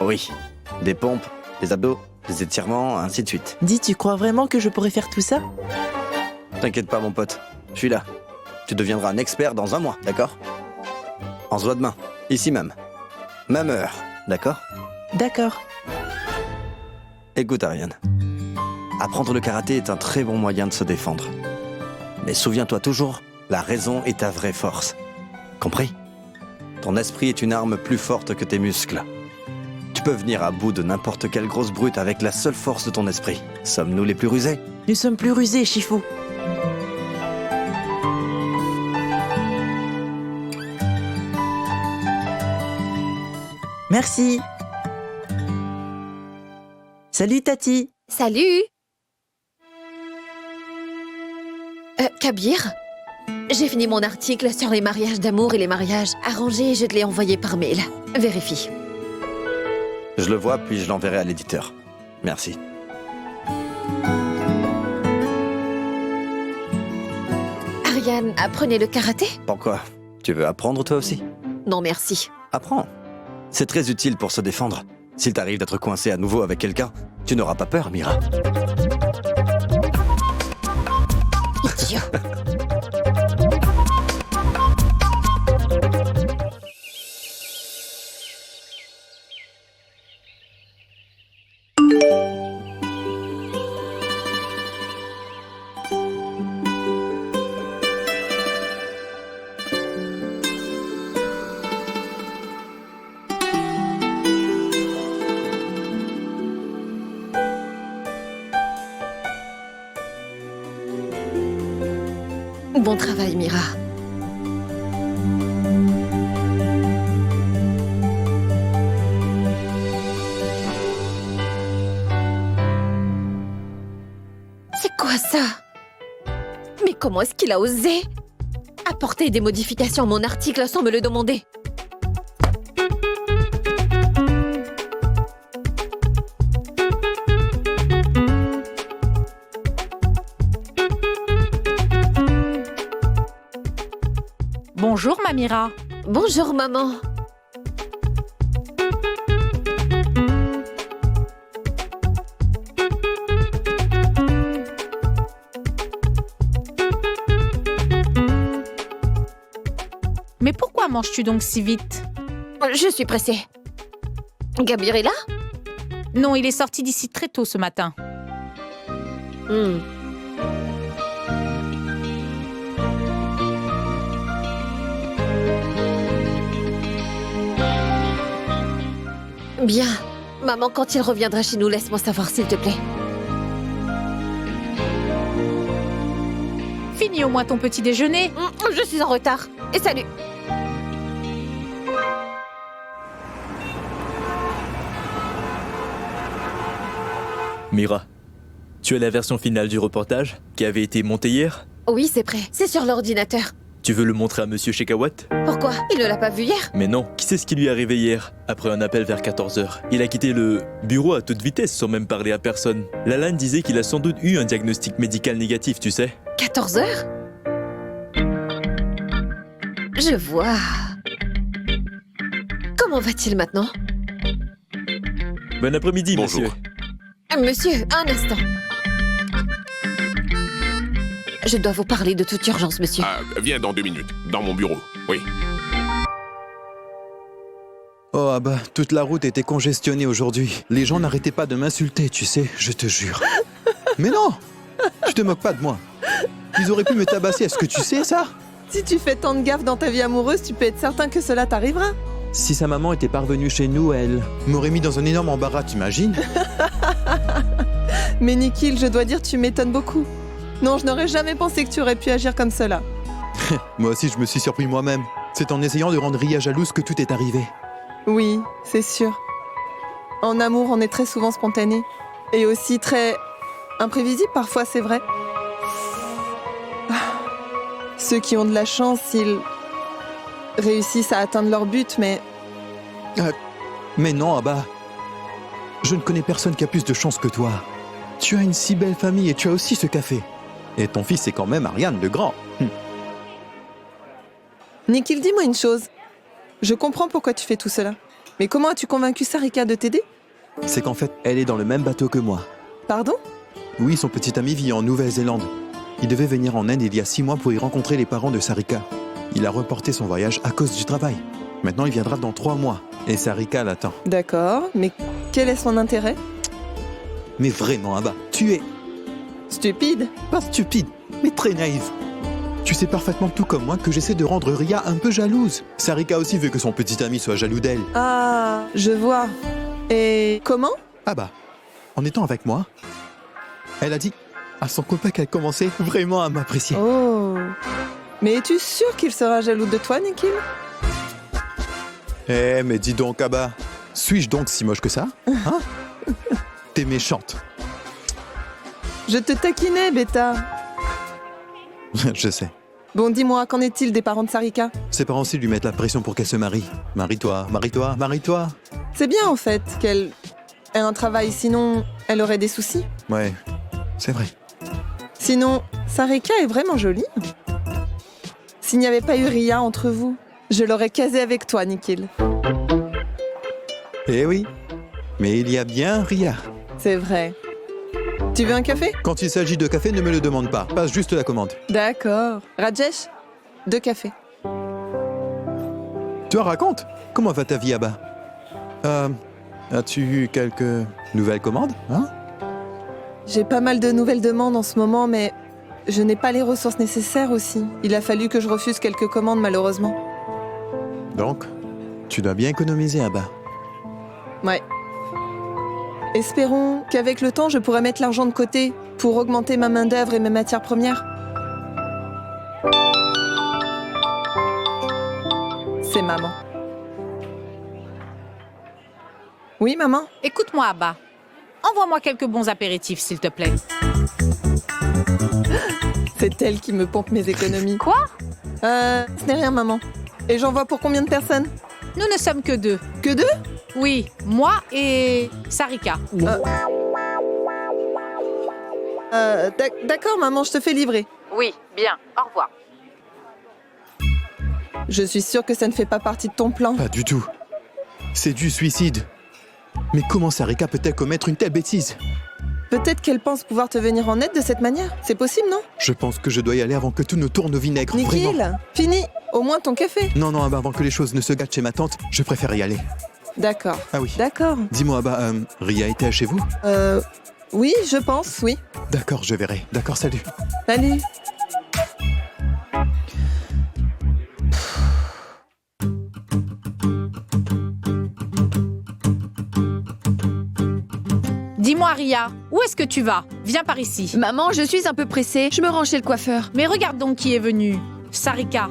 Oui. Des pompes, des abdos, des étirements, ainsi de suite. Dis, tu crois vraiment que je pourrais faire tout ça? T'inquiète pas, mon pote. Je suis là. Tu deviendras un expert dans un mois, d'accord? On se voit demain, ici même. Même heure, d'accord? D'accord. Écoute, Ariane. Apprendre le karaté est un très bon moyen de se défendre. Mais souviens-toi toujours, la raison est ta vraie force. Compris? Ton esprit est une arme plus forte que tes muscles. Tu peux venir à bout de n'importe quelle grosse brute avec la seule force de ton esprit. Sommes-nous les plus rusés? Nous sommes plus rusés, Shifu. Merci. Salut, Tati. Salut Kabir, j'ai fini mon article sur les mariages d'amour et les mariages arrangés et je te l'ai envoyé par mail. Vérifie. Je le vois, puis je l'enverrai à l'éditeur. Merci. Ariane, apprenez le karaté? Pourquoi? Tu veux apprendre toi aussi? Non, merci. Apprends. C'est très utile pour se défendre. S'il t'arrive d'être coincé à nouveau avec quelqu'un, tu n'auras pas peur, Mira. Idiot. Bon travail, Mira. C'est quoi ça? Mais comment est-ce qu'il a osé apporter des modifications à mon article sans me le demander? Bonjour, Mamira. Bonjour, maman. Mais pourquoi manges-tu donc si vite? Je suis pressée. Kabir est là? Non, il est sorti d'ici très tôt ce matin. Bien. Maman, quand il reviendra chez nous, laisse-moi savoir, s'il te plaît. Finis au moins ton petit déjeuner. Je suis en retard. Et salut. Mira, tu as la version finale du reportage qui avait été montée hier? Oui, c'est prêt. C'est sur l'ordinateur. Tu veux le montrer à Monsieur Shekawat? Pourquoi? Il ne l'a pas vu hier? Mais non, qui sait ce qui lui est arrivé hier? Après un appel vers 14h, il a quitté le bureau à toute vitesse sans même parler à personne. Lalanne disait qu'il a sans doute eu un diagnostic médical négatif, tu sais. 14 heures? Je vois. Comment va-t-il maintenant? Bon après-midi, Bonjour. monsieur. Monsieur, un instant. Je dois vous parler de toute urgence, monsieur. Ah, viens dans 2 minutes, dans mon bureau. Oui. Oh, ah bah, toute la route était congestionnée aujourd'hui. Les gens n'arrêtaient pas de m'insulter, tu sais, je te jure. Mais non! Tu te moques pas de moi. Ils auraient pu me tabasser, est-ce que tu sais ça? Si tu fais tant de gaffes dans ta vie amoureuse, tu peux être certain que cela t'arrivera. Si sa maman était parvenue chez nous, elle m'aurait mis dans un énorme embarras, t'imagines? Mais Nikhil, je dois dire, tu m'étonnes beaucoup. Non, je n'aurais jamais pensé que tu aurais pu agir comme cela. Moi aussi, je me suis surpris moi-même. C'est en essayant de rendre Ria jalouse que tout est arrivé. Oui, c'est sûr. En amour, on est très souvent spontané. Et aussi très imprévisible parfois, c'est vrai. Ceux qui ont de la chance, ils réussissent à atteindre leur but, mais... Mais non, Abba. Je ne connais personne qui a plus de chance que toi. Tu as une si belle famille et tu as aussi ce café. Et ton fils est quand même Ariane de grand. Nikhil, dis-moi une chose. Je comprends pourquoi tu fais tout cela. Mais comment as-tu convaincu Sarika de t'aider? C'est qu'en fait, elle est dans le même bateau que moi. Pardon? Oui, son petit ami vit en Nouvelle-Zélande. Il devait venir en Inde il y a 6 mois pour y rencontrer les parents de Sarika. Il a reporté son voyage à cause du travail. Maintenant, il viendra dans 3 mois. Et Sarika l'attend. D'accord, mais quel est son intérêt? Mais vraiment, Abba, tu es Stupide? pas stupide, mais très naïve. Tu sais parfaitement tout comme moi que j'essaie de rendre Ria un peu jalouse. Sarika aussi veut que son petit ami soit jaloux d'elle. Ah, je vois. Et comment? Ah bah, en étant avec moi, elle a dit à son copain qu'elle commençait vraiment à m'apprécier. Oh. Mais es-tu sûr qu'il sera jaloux de toi, Nikhil? Eh, mais dis donc, Abba, suis-je donc si moche que ça? Hein? T'es méchante. Je te taquinais, bêta. Je sais. Bon, dis-moi, qu'en est-il des parents de Sarika? Ses parents aussi lui mettent la pression pour qu'elle se marie. Marie-toi, marie-toi, marie-toi. C'est bien, en fait, qu'elle ait un travail, sinon elle aurait des soucis. Ouais, c'est vrai. Sinon, Sarika est vraiment jolie. S'il n'y avait pas eu Ria entre vous, je l'aurais casée avec toi, Nikhil. Eh oui, mais il y a bien Ria. C'est vrai. Tu veux un café? Quand il s'agit de café, ne me le demande pas. Passe juste la commande. D'accord. Rajesh, 2 cafés. Toi, raconte. Comment va ta vie, Abba? As-tu eu quelques nouvelles commandes, hein? J'ai pas mal de nouvelles demandes en ce moment, mais je n'ai pas les ressources nécessaires aussi. Il a fallu que je refuse quelques commandes, malheureusement. Donc, tu dois bien économiser, Abba. Ouais. Espérons qu'avec le temps, je pourrai mettre l'argent de côté pour augmenter ma main-d'œuvre et mes matières premières. C'est maman. Oui, maman? Écoute-moi, Abba. Envoie-moi quelques bons apéritifs, s'il te plaît. C'est elle qui me pompe mes économies. Quoi? Ce n'est rien, maman. Et j'envoie pour combien de personnes? Nous ne sommes que 2. Que 2? Oui, moi et Sarika. D'accord, maman, je te fais livrer. Oui, bien. Au revoir. Je suis sûre que ça ne fait pas partie de ton plan. Pas du tout. C'est du suicide. Mais comment Sarika peut-elle commettre une telle bêtise? Peut-être qu'elle pense pouvoir te venir en aide de cette manière. C'est possible, non? Je pense que je dois y aller avant que tout ne tourne au vinaigre. Vraiment. Nikhil, fini. Au moins ton café. Non, Abba, avant que les choses ne se gâtent chez ma tante, je préfère y aller. D'accord. Ah oui. D'accord. Dis-moi, Abba, Ria était chez vous? Oui, je pense, oui. D'accord, je verrai. D'accord, salut. Salut. Dis-moi, Ria, où est-ce que tu vas? Viens par ici. Maman, je suis un peu pressée. Je me rends chez le coiffeur. Mais regarde donc qui est venu. Sarika.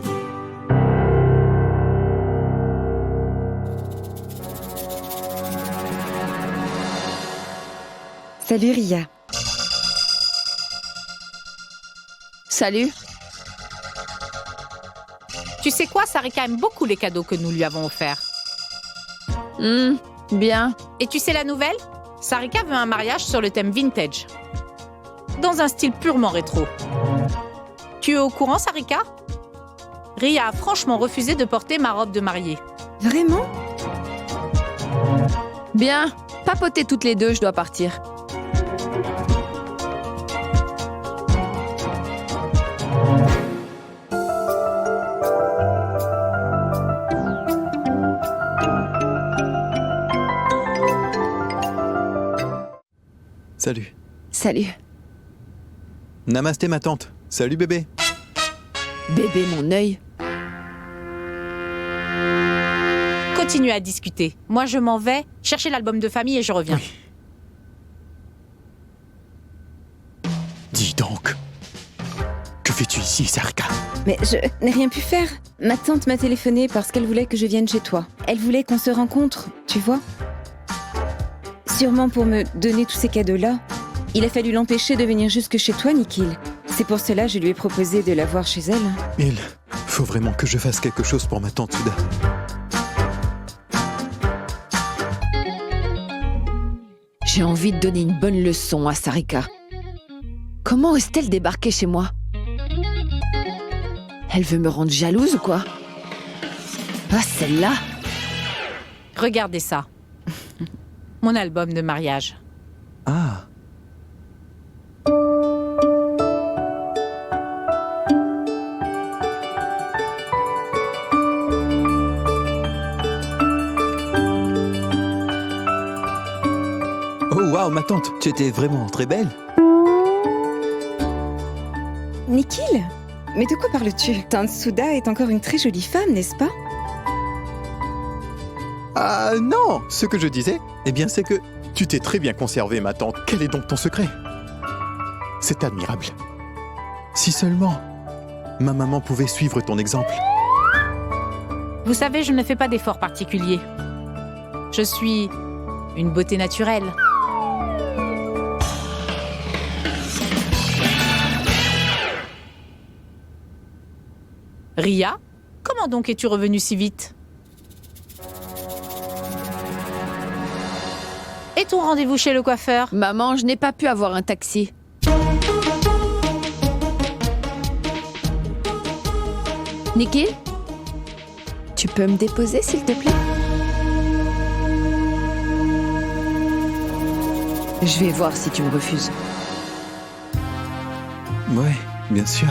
Salut Ria. Salut. Tu sais quoi, Sarika aime beaucoup les cadeaux que nous lui avons offerts. Bien. Et tu sais la nouvelle? Sarika veut un mariage sur le thème vintage. Dans un style purement rétro. Tu es au courant, Sarika? Ria a franchement refusé de porter ma robe de mariée. Vraiment? Bien. Papotez toutes les 2, je dois partir. Salut. Salut. Namasté ma tante. Salut bébé. Bébé, mon œil. Continuez à discuter. Moi, je m'en vais chercher l'album de famille et je reviens. Dis donc. Que fais-tu ici, Sarika? Mais je n'ai rien pu faire. Ma tante m'a téléphoné parce qu'elle voulait que je vienne chez toi. Elle voulait qu'on se rencontre, tu vois. Sûrement pour me donner tous ces cadeaux-là. Il a fallu l'empêcher de venir jusque chez toi, Nikhil. C'est pour cela que je lui ai proposé de la voir chez elle. Il faut vraiment que je fasse quelque chose pour ma tante Souda. J'ai envie de donner une bonne leçon à Sarika. Comment ose-t-elle débarquer chez moi? Elle veut me rendre jalouse ou quoi? Ah, celle-là! Regardez ça. Mon album de mariage. Ah. Oh waouh, ma tante, tu étais vraiment très belle. Nikhil? Mais de quoi parles-tu? Tante Souda est encore une très jolie femme, n'est-ce pas? Ah non, ce que je disais, eh bien c'est que tu t'es très bien conservée, ma tante. Quel est donc ton secret? C'est admirable. Si seulement ma maman pouvait suivre ton exemple. Vous savez, je ne fais pas d'efforts particuliers. Je suis une beauté naturelle. Ria, comment donc es-tu revenue si vite? Et ton rendez-vous chez le coiffeur? Maman, je n'ai pas pu avoir un taxi. Nikhil? Tu peux me déposer, s'il te plaît? Je vais voir si tu me refuses. Ouais, bien sûr.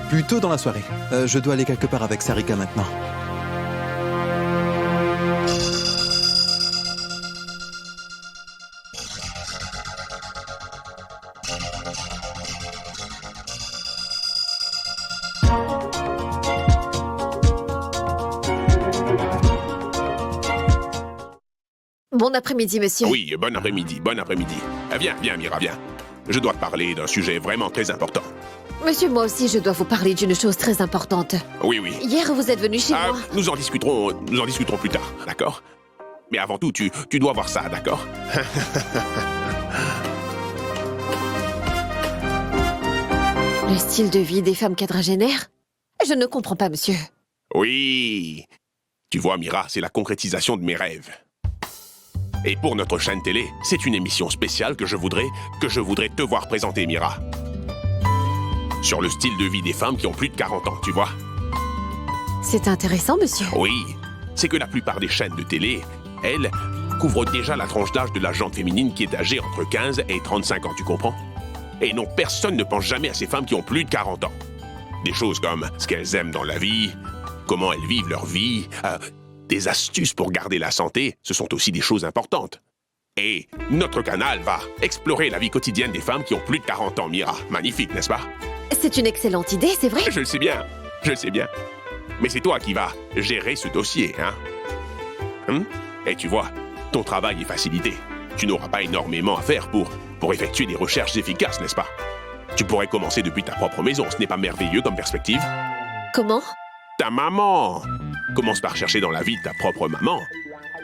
Plutôt dans la soirée. Je dois aller quelque part avec Sarika maintenant. Bon après-midi, monsieur. Oui, bon après-midi, bon après-midi. Viens, Mira, viens. Je dois te parler d'un sujet vraiment très important. Monsieur, moi aussi, je dois vous parler d'une chose très importante. Oui. Hier, vous êtes venu chez moi. Nous en discuterons plus tard, d'accord? Mais avant tout, tu dois voir ça, d'accord? Le style de vie des femmes quadragénaires? Je ne comprends pas, monsieur. Oui. Tu vois, Mira, c'est la concrétisation de mes rêves. Et pour notre chaîne télé, c'est une émission spéciale que je voudrais te voir présenter, Mira. Sur le style de vie des femmes qui ont plus de 40 ans, tu vois. C'est intéressant, monsieur. Oui, c'est que la plupart des chaînes de télé, elles, couvrent déjà la tranche d'âge de la gente féminine qui est âgée entre 15 et 35 ans, tu comprends? Et non, personne ne pense jamais à ces femmes qui ont plus de 40 ans. Des choses comme ce qu'elles aiment dans la vie, comment elles vivent leur vie, des astuces pour garder la santé, ce sont aussi des choses importantes. Et notre canal va explorer la vie quotidienne des femmes qui ont plus de 40 ans, Mira. Magnifique, n'est-ce pas? C'est une excellente idée, c'est vrai? Je le sais bien. Mais c'est toi qui vas gérer ce dossier, hein? Et tu vois, ton travail est facilité. Tu n'auras pas énormément à faire pour effectuer des recherches efficaces, n'est-ce pas? Tu pourrais commencer depuis ta propre maison, ce n'est pas merveilleux comme perspective? Comment? Ta maman! Commence par chercher dans la vie de ta propre maman.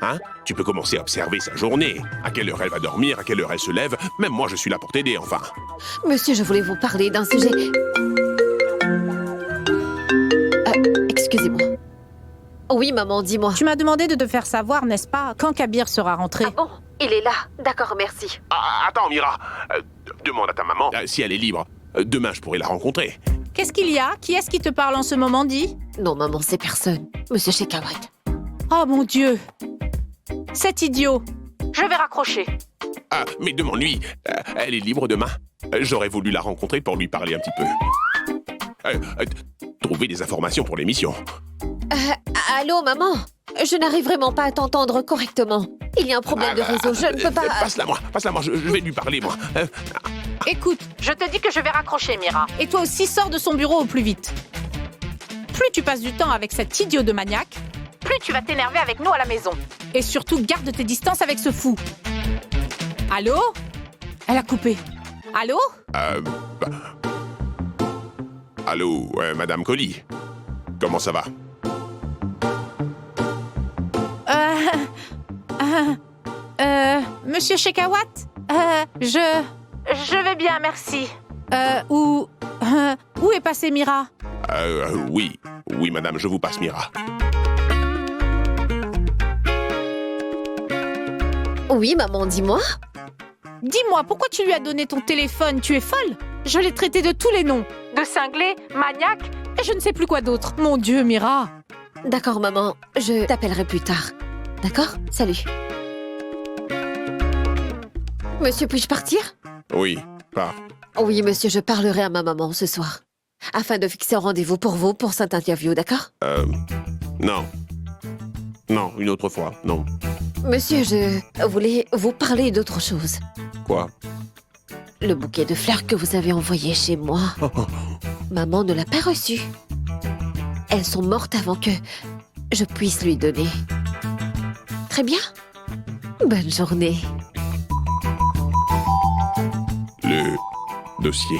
Hein? Tu peux commencer à observer sa journée, à quelle heure elle va dormir, à quelle heure elle se lève. Même moi, je suis là pour t'aider, enfin. Monsieur, je voulais vous parler d'un sujet... Excusez-moi. Oui, maman, dis-moi. Tu m'as demandé de te faire savoir, n'est-ce pas, quand Kabir sera rentré? Ah bon? Il est là. D'accord, merci. Attends, Mira. Demande à ta maman si elle est libre. Demain, je pourrais la rencontrer. Qu'est-ce qu'il y a? Qui est-ce qui te parle en ce moment, dis? Non, maman, c'est personne. Monsieur Shekhawat. Oh mon Dieu! Cet idiot! Je vais raccrocher. Mais demande-lui. Elle est libre demain. J'aurais voulu la rencontrer pour lui parler un petit peu. trouver des informations pour l'émission. Allô, maman? Je n'arrive vraiment pas à t'entendre correctement. Il y a un problème de réseau, je ne peux pas... Passe-la moi, je vais lui parler, moi. Écoute, je te dis que je vais raccrocher, Mira. Et toi aussi, sors de son bureau au plus vite. Plus tu passes du temps avec cet idiot de maniaque, plus tu vas t'énerver avec nous à la maison. Et surtout, garde tes distances avec ce fou. Allô? Elle a coupé. Allô? Allô, Madame Collie. Comment ça va? Monsieur Shekawat? Je vais bien, merci. Où est passée Mira? Oui, madame, je vous passe Mira. Oui, maman, dis-moi. Dis-moi, pourquoi tu lui as donné ton téléphone? Tu es folle? Je l'ai traité de tous les noms. De cinglé, maniaque, et je ne sais plus quoi d'autre. Mon Dieu, Mira. D'accord, maman, je t'appellerai plus tard. D'accord? Salut. Monsieur, puis-je partir? Oui, pars. Oui, monsieur, je parlerai à ma maman ce soir. Afin de fixer un rendez-vous pour vous pour cette interview, d'accord? Non. Non, une autre fois, non. Monsieur, je voulais vous parler d'autre chose. Quoi? Le bouquet de fleurs que vous avez envoyé chez moi. Maman ne l'a pas reçu. Elles sont mortes avant que je puisse lui donner. Très bien. Bonne journée. Le dossier.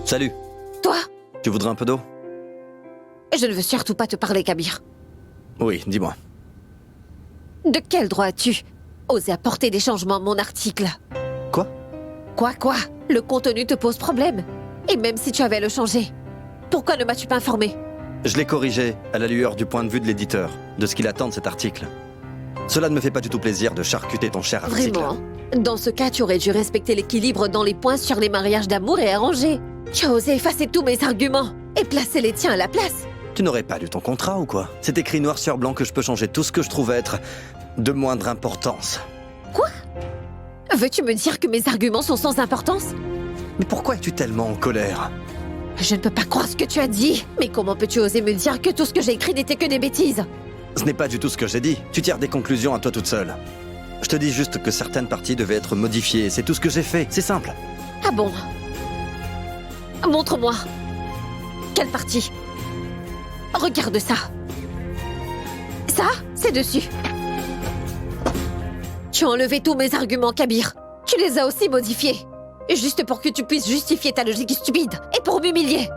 Salut. Toi? Tu voudrais un peu d'eau? Je ne veux surtout pas te parler, Kabir. Oui, dis-moi. De quel droit as-tu osé apporter des changements à mon article? Quoi? Quoi? Le contenu te pose problème. Et même si tu avais à le changer, pourquoi ne m'as-tu pas informé? Je l'ai corrigé à la lueur du point de vue de l'éditeur, de ce qu'il attend de cet article. Cela ne me fait pas du tout plaisir de charcuter ton cher article. Vraiment? Dans ce cas, tu aurais dû respecter l'équilibre dans les points sur les mariages d'amour et arrangés. Tu as osé effacer tous mes arguments et placer les tiens à la place. Tu n'aurais pas lu ton contrat ou quoi? C'est écrit noir sur blanc que je peux changer tout ce que je trouve être de moindre importance. Quoi? Veux-tu me dire que mes arguments sont sans importance? Mais pourquoi es-tu tellement en colère? Je ne peux pas croire ce que tu as dit. Mais comment peux-tu oser me dire que tout ce que j'ai écrit n'était que des bêtises? Ce n'est pas du tout ce que j'ai dit. Tu tires des conclusions à toi toute seule. Je te dis juste que certaines parties devaient être modifiées. C'est tout ce que j'ai fait. C'est simple. Ah bon? Montre-moi. Quelle partie? Regarde ça. Ça, c'est dessus. Tu as enlevé tous mes arguments, Kabir. Tu les as aussi modifiés. Juste pour que tu puisses justifier ta logique stupide. Et pour m'humilier.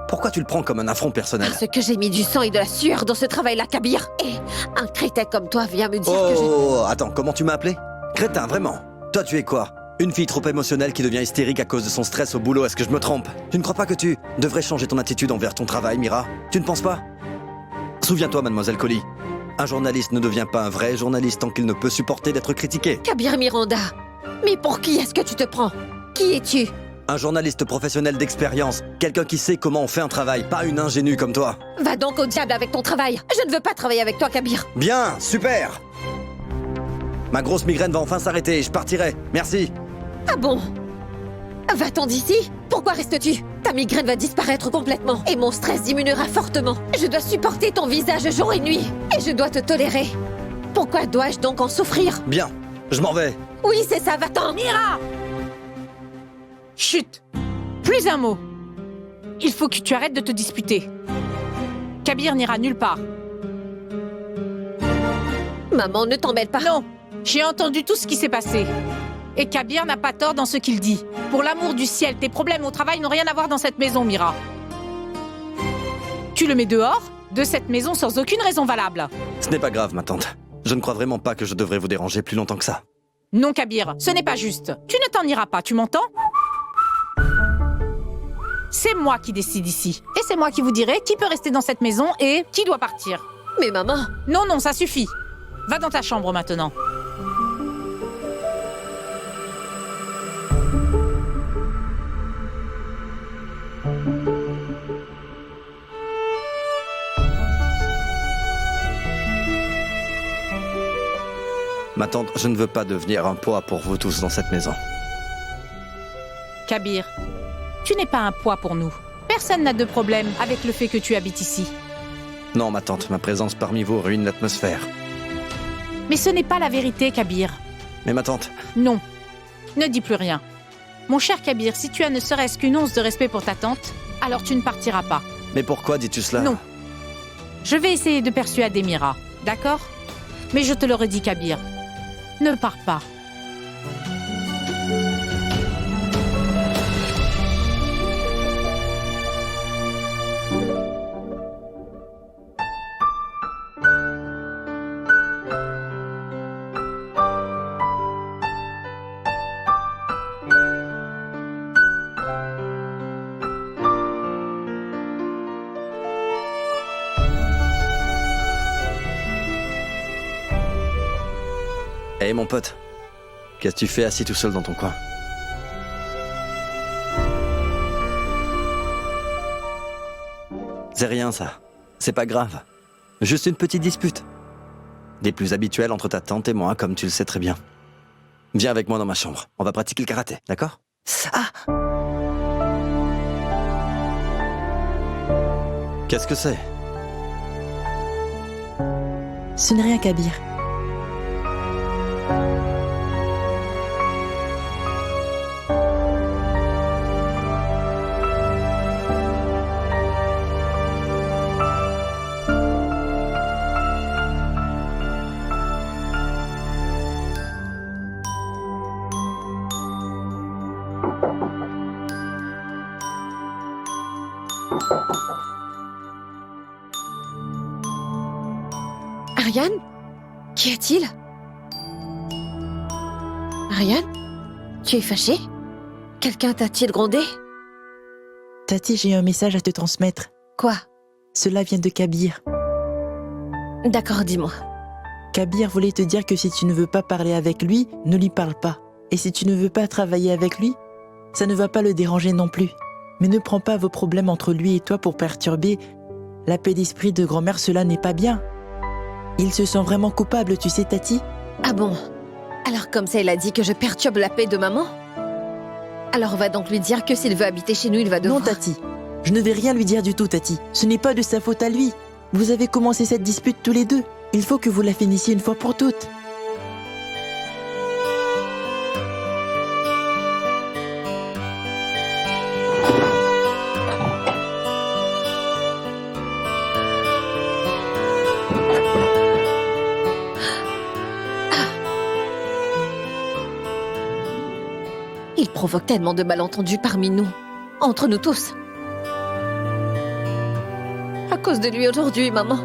Pourquoi tu le prends comme un affront personnel? Parce que j'ai mis du sang et de la sueur dans ce travail-là, Kabir. Et un crétin comme toi vient me dire que je... Oh, attends, comment tu m'as appelé? Crétin, vraiment? Toi, tu es quoi? Une fille trop émotionnelle qui devient hystérique à cause de son stress au boulot, est-ce que je me trompe? Tu ne crois pas que tu devrais changer ton attitude envers ton travail, Mira? Tu ne penses pas? Souviens-toi, mademoiselle Collie, un journaliste ne devient pas un vrai journaliste tant qu'il ne peut supporter d'être critiqué. Kabir Miranda, mais pour qui est-ce que tu te prends? Qui es-tu? Un journaliste professionnel d'expérience, quelqu'un qui sait comment on fait un travail, pas une ingénue comme toi. Va donc au diable avec ton travail. Je ne veux pas travailler avec toi, Kabir. Bien, super. Ma grosse migraine va enfin s'arrêter, je partirai. Merci. Ah bon? Va-t'en d'ici? Pourquoi restes-tu? Ta migraine va disparaître complètement et mon stress diminuera fortement. Je dois supporter ton visage jour et nuit et je dois te tolérer. Pourquoi dois-je donc en souffrir? Bien, je m'en vais. Oui, c'est ça, va-t'en. Mira! Chut! Plus un mot. Il faut que tu arrêtes de te disputer. Kabir n'ira nulle part. Maman, ne t'embête pas. Non, j'ai entendu tout ce qui s'est passé. Et Kabir n'a pas tort dans ce qu'il dit. Pour l'amour du ciel, tes problèmes au travail n'ont rien à voir dans cette maison, Mira. Tu le mets dehors de cette maison sans aucune raison valable. Ce n'est pas grave, ma tante. Je ne crois vraiment pas que je devrais vous déranger plus longtemps que ça. Non, Kabir, ce n'est pas juste. Tu ne t'en iras pas, tu m'entends? C'est moi qui décide ici. Et c'est moi qui vous dirai qui peut rester dans cette maison et qui doit partir. Mais maman... Non, non, ça suffit. Va dans ta chambre maintenant. Ma tante, je ne veux pas devenir un poids pour vous tous dans cette maison. Kabir, tu n'es pas un poids pour nous. Personne n'a de problème avec le fait que tu habites ici. Non, ma tante, ma présence parmi vous ruine l'atmosphère. Mais ce n'est pas la vérité, Kabir. Mais ma tante... Non, ne dis plus rien. Mon cher Kabir, si tu as ne serait-ce qu'une once de respect pour ta tante, alors tu ne partiras pas. Mais pourquoi dis-tu cela? Non. Je vais essayer de persuader Mira, d'accord? Mais je te le redis, Kabir. Ne pars pas. Hé mon pote, qu'est-ce que tu fais assis tout seul dans ton coin? C'est rien ça, c'est pas grave. Juste une petite dispute. Des plus habituelles entre ta tante et moi, comme tu le sais très bien. Viens avec moi dans ma chambre, on va pratiquer le karaté, d'accord? Ah! Qu'est-ce que c'est? Ce n'est rien, Kabir. Ariane? Qu'y a-t-il? Ariane? Tu es fâchée? Quelqu'un t'a-t-il grondé? Tati, j'ai un message à te transmettre. Quoi? Cela vient de Kabir. D'accord, dis-moi. Kabir voulait te dire que si tu ne veux pas parler avec lui, ne lui parle pas. Et si tu ne veux pas travailler avec lui, ça ne va pas le déranger non plus. Mais ne prends pas vos problèmes entre lui et toi pour perturber la paix d'esprit de grand-mère, cela n'est pas bien. Il se sent vraiment coupable, tu sais, Tati? Ah bon? Alors comme ça, il a dit que je perturbe la paix de maman? Alors on va donc lui dire que s'il veut habiter chez nous, il va devoir... Non, Tati. Je ne vais rien lui dire du tout, Tati. Ce n'est pas de sa faute à lui. Vous avez commencé cette dispute tous les deux. Il faut que vous la finissiez une fois pour toutes. Il provoque tellement de malentendus parmi nous, entre nous tous. À cause de lui aujourd'hui, maman.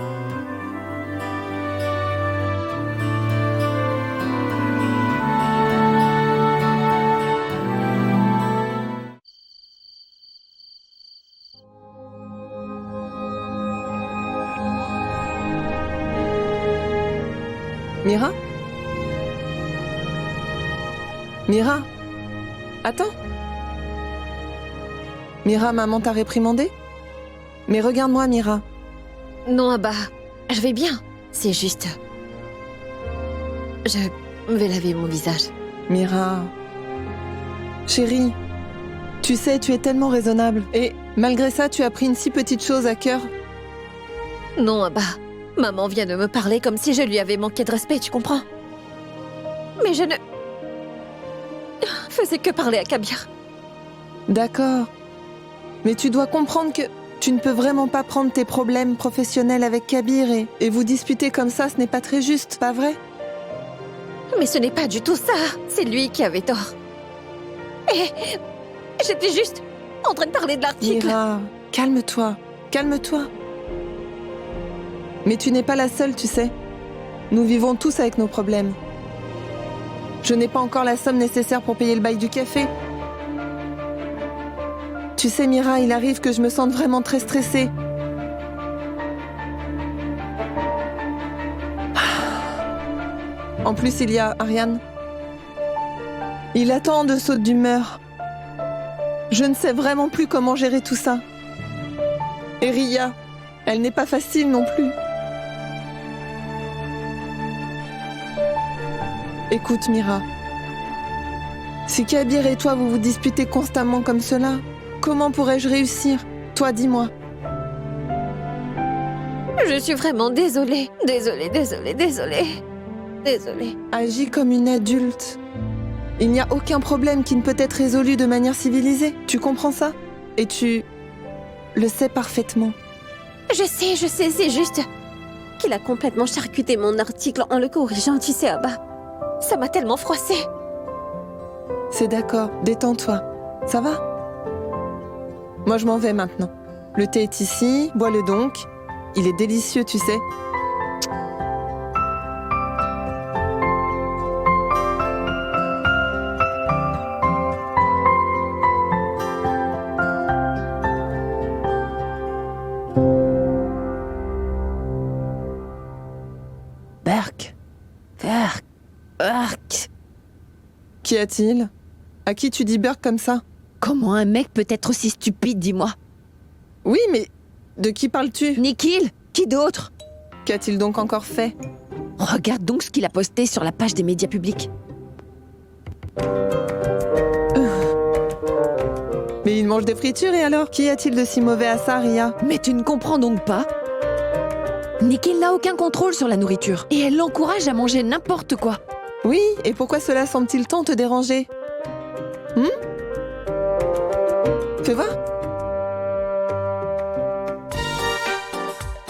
Mira? Mira? Attends. Mira, maman t'a réprimandé? Mais regarde-moi, Mira. Non, Abba, je vais bien. C'est juste... Je vais laver mon visage. Mira... Chérie, tu sais, tu es tellement raisonnable. Et malgré ça, tu as pris une si petite chose à cœur. Non, Abba. Maman vient de me parler comme si je lui avais manqué de respect, tu comprends? Mais je ne... faisais que parler à Kabir. D'accord. Mais tu dois comprendre que tu ne peux vraiment pas prendre tes problèmes professionnels avec Kabir et vous disputer comme ça, ce n'est pas très juste, pas vrai? Mais ce n'est pas du tout ça. C'est lui qui avait tort. Et j'étais juste en train de parler de l'article. Mira, calme-toi, calme-toi. Mais tu n'es pas la seule, tu sais. Nous vivons tous avec nos problèmes. Je n'ai pas encore la somme nécessaire pour payer le bail du café. Tu sais, Mira, il arrive que je me sente vraiment très stressée. En plus, il y a Ariane. Il a tant de sautes d'humeur. Je ne sais vraiment plus comment gérer tout ça. Et Ria, elle n'est pas facile non plus. Écoute, Mira. Si Kabir et toi, vous vous disputez constamment comme cela, comment pourrais-je réussir? Toi, dis-moi. Je suis vraiment désolée. Désolée. Agis comme une adulte. Il n'y a aucun problème qui ne peut être résolu de manière civilisée. Tu comprends ça? Et tu le sais parfaitement. Je sais, c'est juste qu'il a complètement charcuté mon article en le corrigeant, tu sais, Abba. Ça m'a tellement froissée. C'est d'accord, détends-toi. Ça va? Moi, je m'en vais maintenant. Le thé est ici, bois-le donc. Il est délicieux, tu sais. Burke. Qu'y a-t-il? À qui tu dis Burke comme ça? Comment un mec peut être aussi stupide, dis-moi? Oui, mais de qui parles-tu? Nikhil? Qui d'autre? Qu'a-t-il donc encore fait? Regarde donc ce qu'il a posté sur la page des médias publics. Mais il mange des fritures et alors? Qu'y a-t-il de si mauvais à ça, Ria? Mais tu ne comprends donc pas? Nikhil n'a aucun contrôle sur la nourriture et elle l'encourage à manger n'importe quoi. Oui, et pourquoi cela semble-t-il tant te déranger? Fais voir.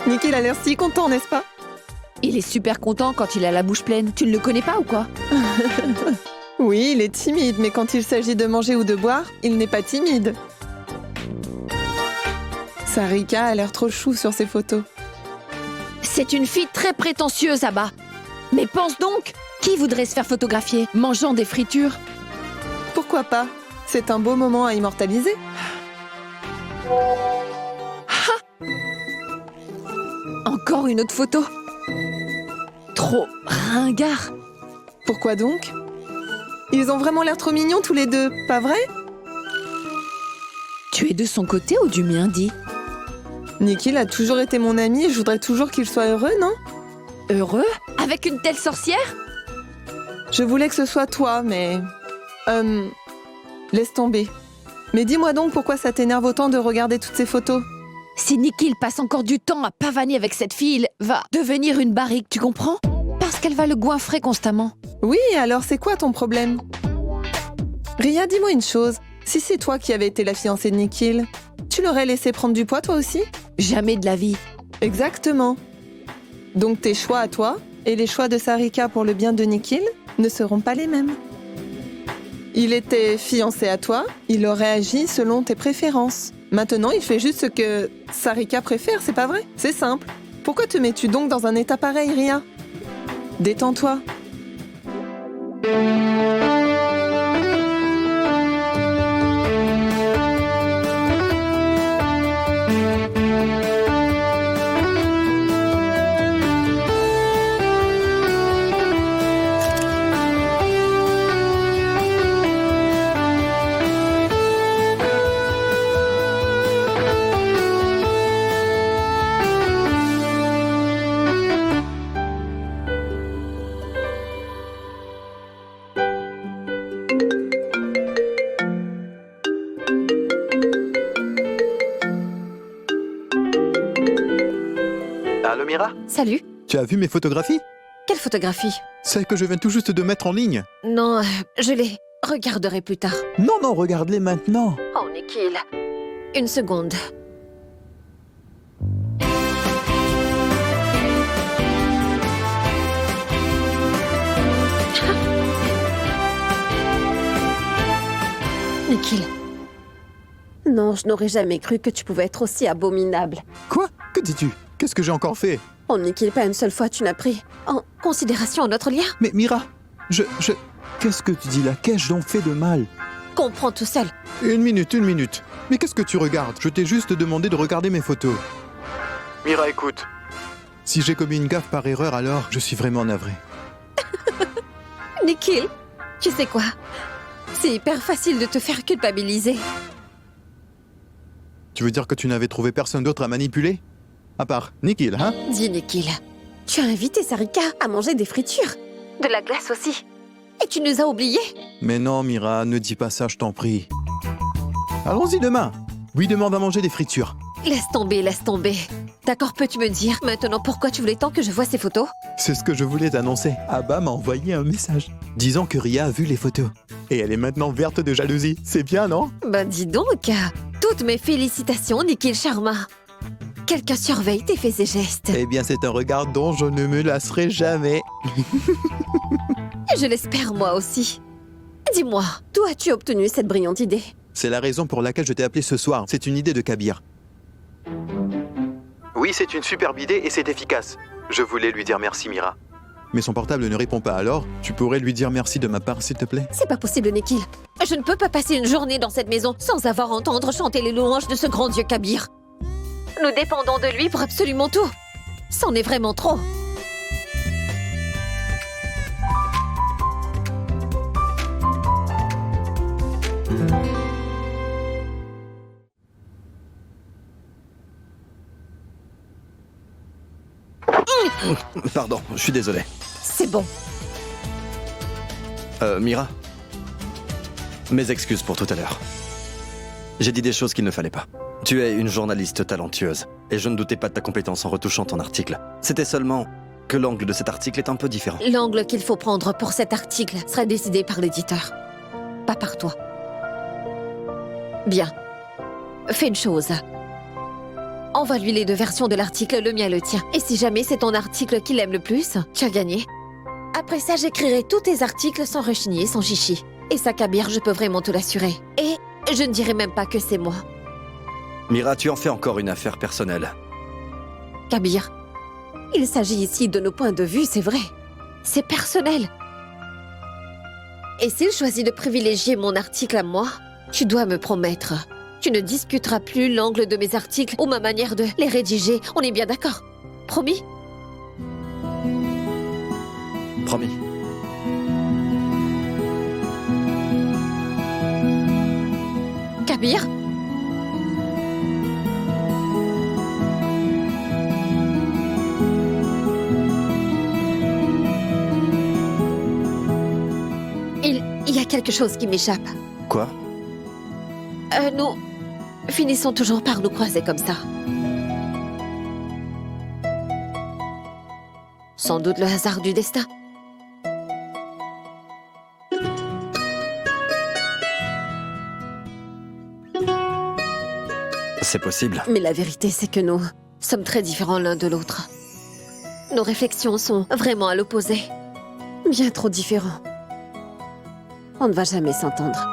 Nikhil a l'air si content, n'est-ce pas? Il est super content quand il a la bouche pleine. Tu ne le connais pas ou quoi? Oui, il est timide, mais quand il s'agit de manger ou de boire, il n'est pas timide. Sarika a l'air trop chou sur ses photos. C'est une fille très prétentieuse, Abba. Mais pense donc, qui voudrait se faire photographier mangeant des fritures? Pourquoi pas? C'est un beau moment à immortaliser. Encore une autre photo. Trop ringard. Pourquoi donc? Ils ont vraiment l'air trop mignons tous les deux, pas vrai? Tu es de son côté ou du mien, dis? Nikhil a toujours été mon ami et je voudrais toujours qu'il soit heureux, non? Heureux? Avec une telle sorcière? Je voulais que ce soit toi, mais... laisse tomber. Mais dis-moi donc pourquoi ça t'énerve autant de regarder toutes ces photos? Si Nikhil passe encore du temps à pavaner avec cette fille, il va devenir une barrique, tu comprends? Parce qu'elle va le goinfrer constamment. Oui, alors c'est quoi ton problème? Ria, dis-moi une chose. Si c'est toi qui avais été la fiancée de Nikhil, tu l'aurais laissé prendre du poids toi aussi? Jamais de la vie. Exactement. Donc tes choix à toi et les choix de Sarika pour le bien de Nikhil ne seront pas les mêmes. Il était fiancé à toi, il aurait agi selon tes préférences. Maintenant, il fait juste ce que Sarika préfère, c'est pas vrai? C'est simple. Pourquoi te mets-tu donc dans un état pareil, Ria? Détends-toi. Allô, Mira? Salut. Tu as vu mes photographies? Quelle photographie? Celles que je viens tout juste de mettre en ligne. Non, je les regarderai plus tard. Non, regarde-les maintenant. Oh, Nikhil. Une seconde. Nikhil. Non, je n'aurais jamais cru que tu pouvais être aussi abominable. Quoi? Que dis-tu? Qu'est-ce que j'ai encore fait? Oh, Nikhil, pas une seule fois tu n'as pris en considération notre lien. Mais Mira, je... Qu'est-ce que tu dis là? Qu'ai-je donc fait de mal? Comprends tout seul. Une minute. Mais qu'est-ce que tu regardes? Je t'ai juste demandé de regarder mes photos. Mira, écoute. Si j'ai commis une gaffe par erreur, alors je suis vraiment navré. Nikhil, tu sais quoi? C'est hyper facile de te faire culpabiliser. Tu veux dire que tu n'avais trouvé personne d'autre à manipuler? À part Nikhil, hein? Dis Nikhil, tu as invité Sarika à manger des fritures. De la glace aussi. Et tu nous as oubliés. Mais non, Mira, ne dis pas ça, je t'en prie. Allons-y demain. Lui demande à manger des fritures. Laisse tomber. D'accord, peux-tu me dire maintenant pourquoi tu voulais tant que je vois ces photos? C'est ce que je voulais t'annoncer. Abba m'a envoyé un message disant que Ria a vu les photos. Et elle est maintenant verte de jalousie. C'est bien, non? Ben dis donc, toutes mes félicitations, Nikhil Sharma. Quelqu'un surveille tes faits et gestes. Eh bien, c'est un regard dont je ne me lasserai jamais. Je l'espère moi aussi. Dis-moi, d'où as-tu obtenu cette brillante idée? C'est la raison pour laquelle je t'ai appelé ce soir. C'est une idée de Kabir. Oui, c'est une superbe idée et c'est efficace. Je voulais lui dire merci, Mira. Mais son portable ne répond pas, alors tu pourrais lui dire merci de ma part, s'il te plaît? C'est pas possible, Nikhil. Je ne peux pas passer une journée dans cette maison sans avoir entendre chanter les louanges de ce grand dieu Kabir. Nous dépendons de lui pour absolument tout. C'en est vraiment trop. Pardon, je suis désolé. C'est bon. Mira, mes excuses pour tout à l'heure. J'ai dit des choses qu'il ne fallait pas. Tu es une journaliste talentueuse, et je ne doutais pas de ta compétence en retouchant ton article. C'était seulement que l'angle de cet article est un peu différent. L'angle qu'il faut prendre pour cet article sera décidé par l'éditeur, pas par toi. Bien. Fais une chose. Envoie-lui les 2 versions de l'article, le mien et le tien. Et si jamais c'est ton article qu'il aime le plus, tu as gagné. Après ça, j'écrirai tous tes articles sans rechigner, sans chichi. Et ça, Kabir, je peux vraiment te l'assurer. Et je ne dirai même pas que c'est moi. Mira, tu en fais encore une affaire personnelle. Kabir, il s'agit ici de nos points de vue, c'est vrai. C'est personnel. Et s'il choisit de privilégier mon article à moi, tu dois me promettre. Tu ne discuteras plus l'angle de mes articles ou ma manière de les rédiger. On est bien d'accord? Promis? Promis. Kabir? Il y a quelque chose qui m'échappe. Quoi? Nous finissons toujours par nous croiser comme ça. Sans doute le hasard du destin. C'est possible. Mais la vérité, c'est que nous sommes très différents l'un de l'autre. Nos réflexions sont vraiment à l'opposé. Bien trop différents. On ne va jamais s'entendre.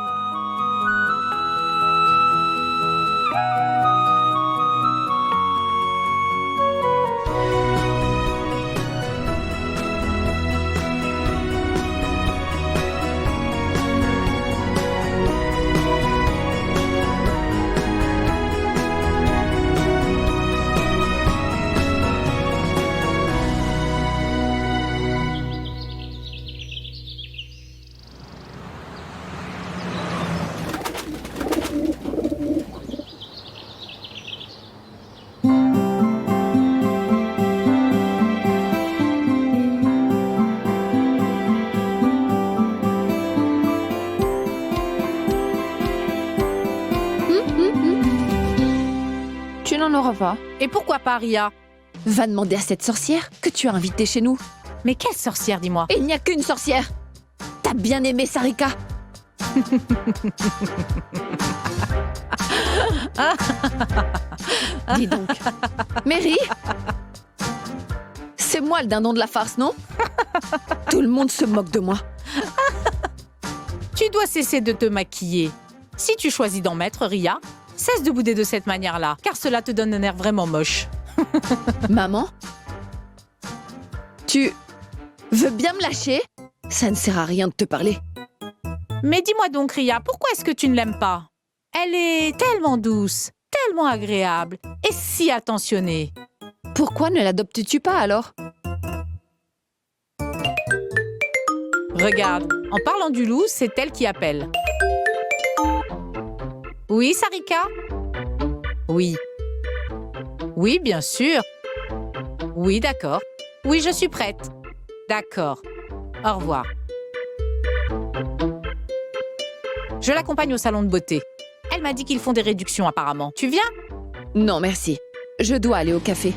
Tu n'en auras pas. Et pourquoi pas, Ria? Va demander à cette sorcière que tu as invitée chez nous. Mais quelle sorcière, dis-moi? Il n'y a qu'une sorcière. T'as bien aimé Sarika? Dis donc. Mary? C'est moi le dindon de la farce, non? Tout le monde se moque de moi. Tu dois cesser de te maquiller. Si tu choisis d'en mettre, Ria, cesse de bouder de cette manière-là, car cela te donne un air vraiment moche. Maman? Tu veux bien me lâcher? Ça ne sert à rien de te parler. Mais dis-moi donc, Ria, pourquoi est-ce que tu ne l'aimes pas? Elle est tellement douce, tellement agréable et si attentionnée. Pourquoi ne l'adoptes-tu pas alors? Regarde, en parlant du loup, c'est elle qui appelle. Oui, Sarika? Oui. Oui, bien sûr. Oui, d'accord. Oui, je suis prête. D'accord. Au revoir. Je l'accompagne au salon de beauté. Elle m'a dit qu'ils font des réductions apparemment. Tu viens? Non, merci. Je dois aller au café.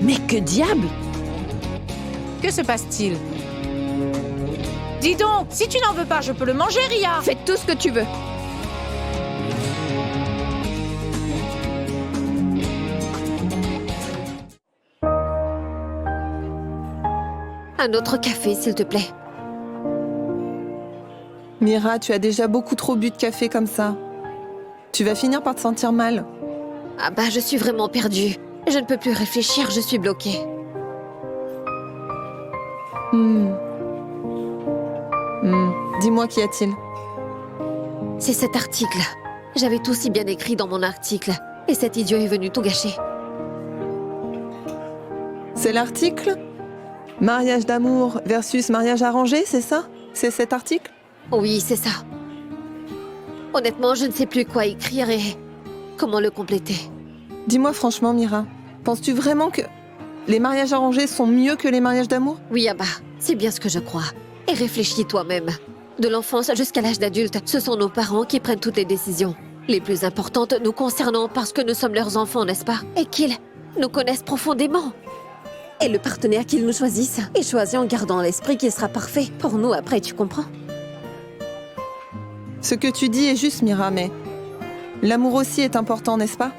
Mais que diable! Que se passe-t-il? Dis donc, si tu n'en veux pas, je peux le manger, Ria. Fais tout ce que tu veux. Un autre café, s'il te plaît. Mira, tu as déjà beaucoup trop bu de café comme ça. Tu vas finir par te sentir mal. Ah bah, je suis vraiment perdue. Je ne peux plus réfléchir, je suis bloquée. Dis-moi, qu'y a-t-il? C'est cet article. J'avais tout si bien écrit dans mon article. Et cet idiot est venu tout gâcher. C'est l'article? Mariage d'amour versus mariage arrangé, c'est ça? C'est cet article? Oui, c'est ça. Honnêtement, je ne sais plus quoi écrire et comment le compléter. Dis-moi franchement, Mira, penses-tu vraiment que les mariages arrangés sont mieux que les mariages d'amour? Oui, Abba, c'est bien ce que je crois. Et réfléchis toi-même. De l'enfance jusqu'à l'âge d'adulte, ce sont nos parents qui prennent toutes les décisions. Les plus importantes nous concernant parce que nous sommes leurs enfants, n'est-ce pas? Et qu'ils nous connaissent profondément. Et le partenaire qu'ils nous choisissent est choisi en gardant à l'esprit qu'il sera parfait pour nous après, tu comprends? Ce que tu dis est juste, Mira, mais l'amour aussi est important, n'est-ce pas?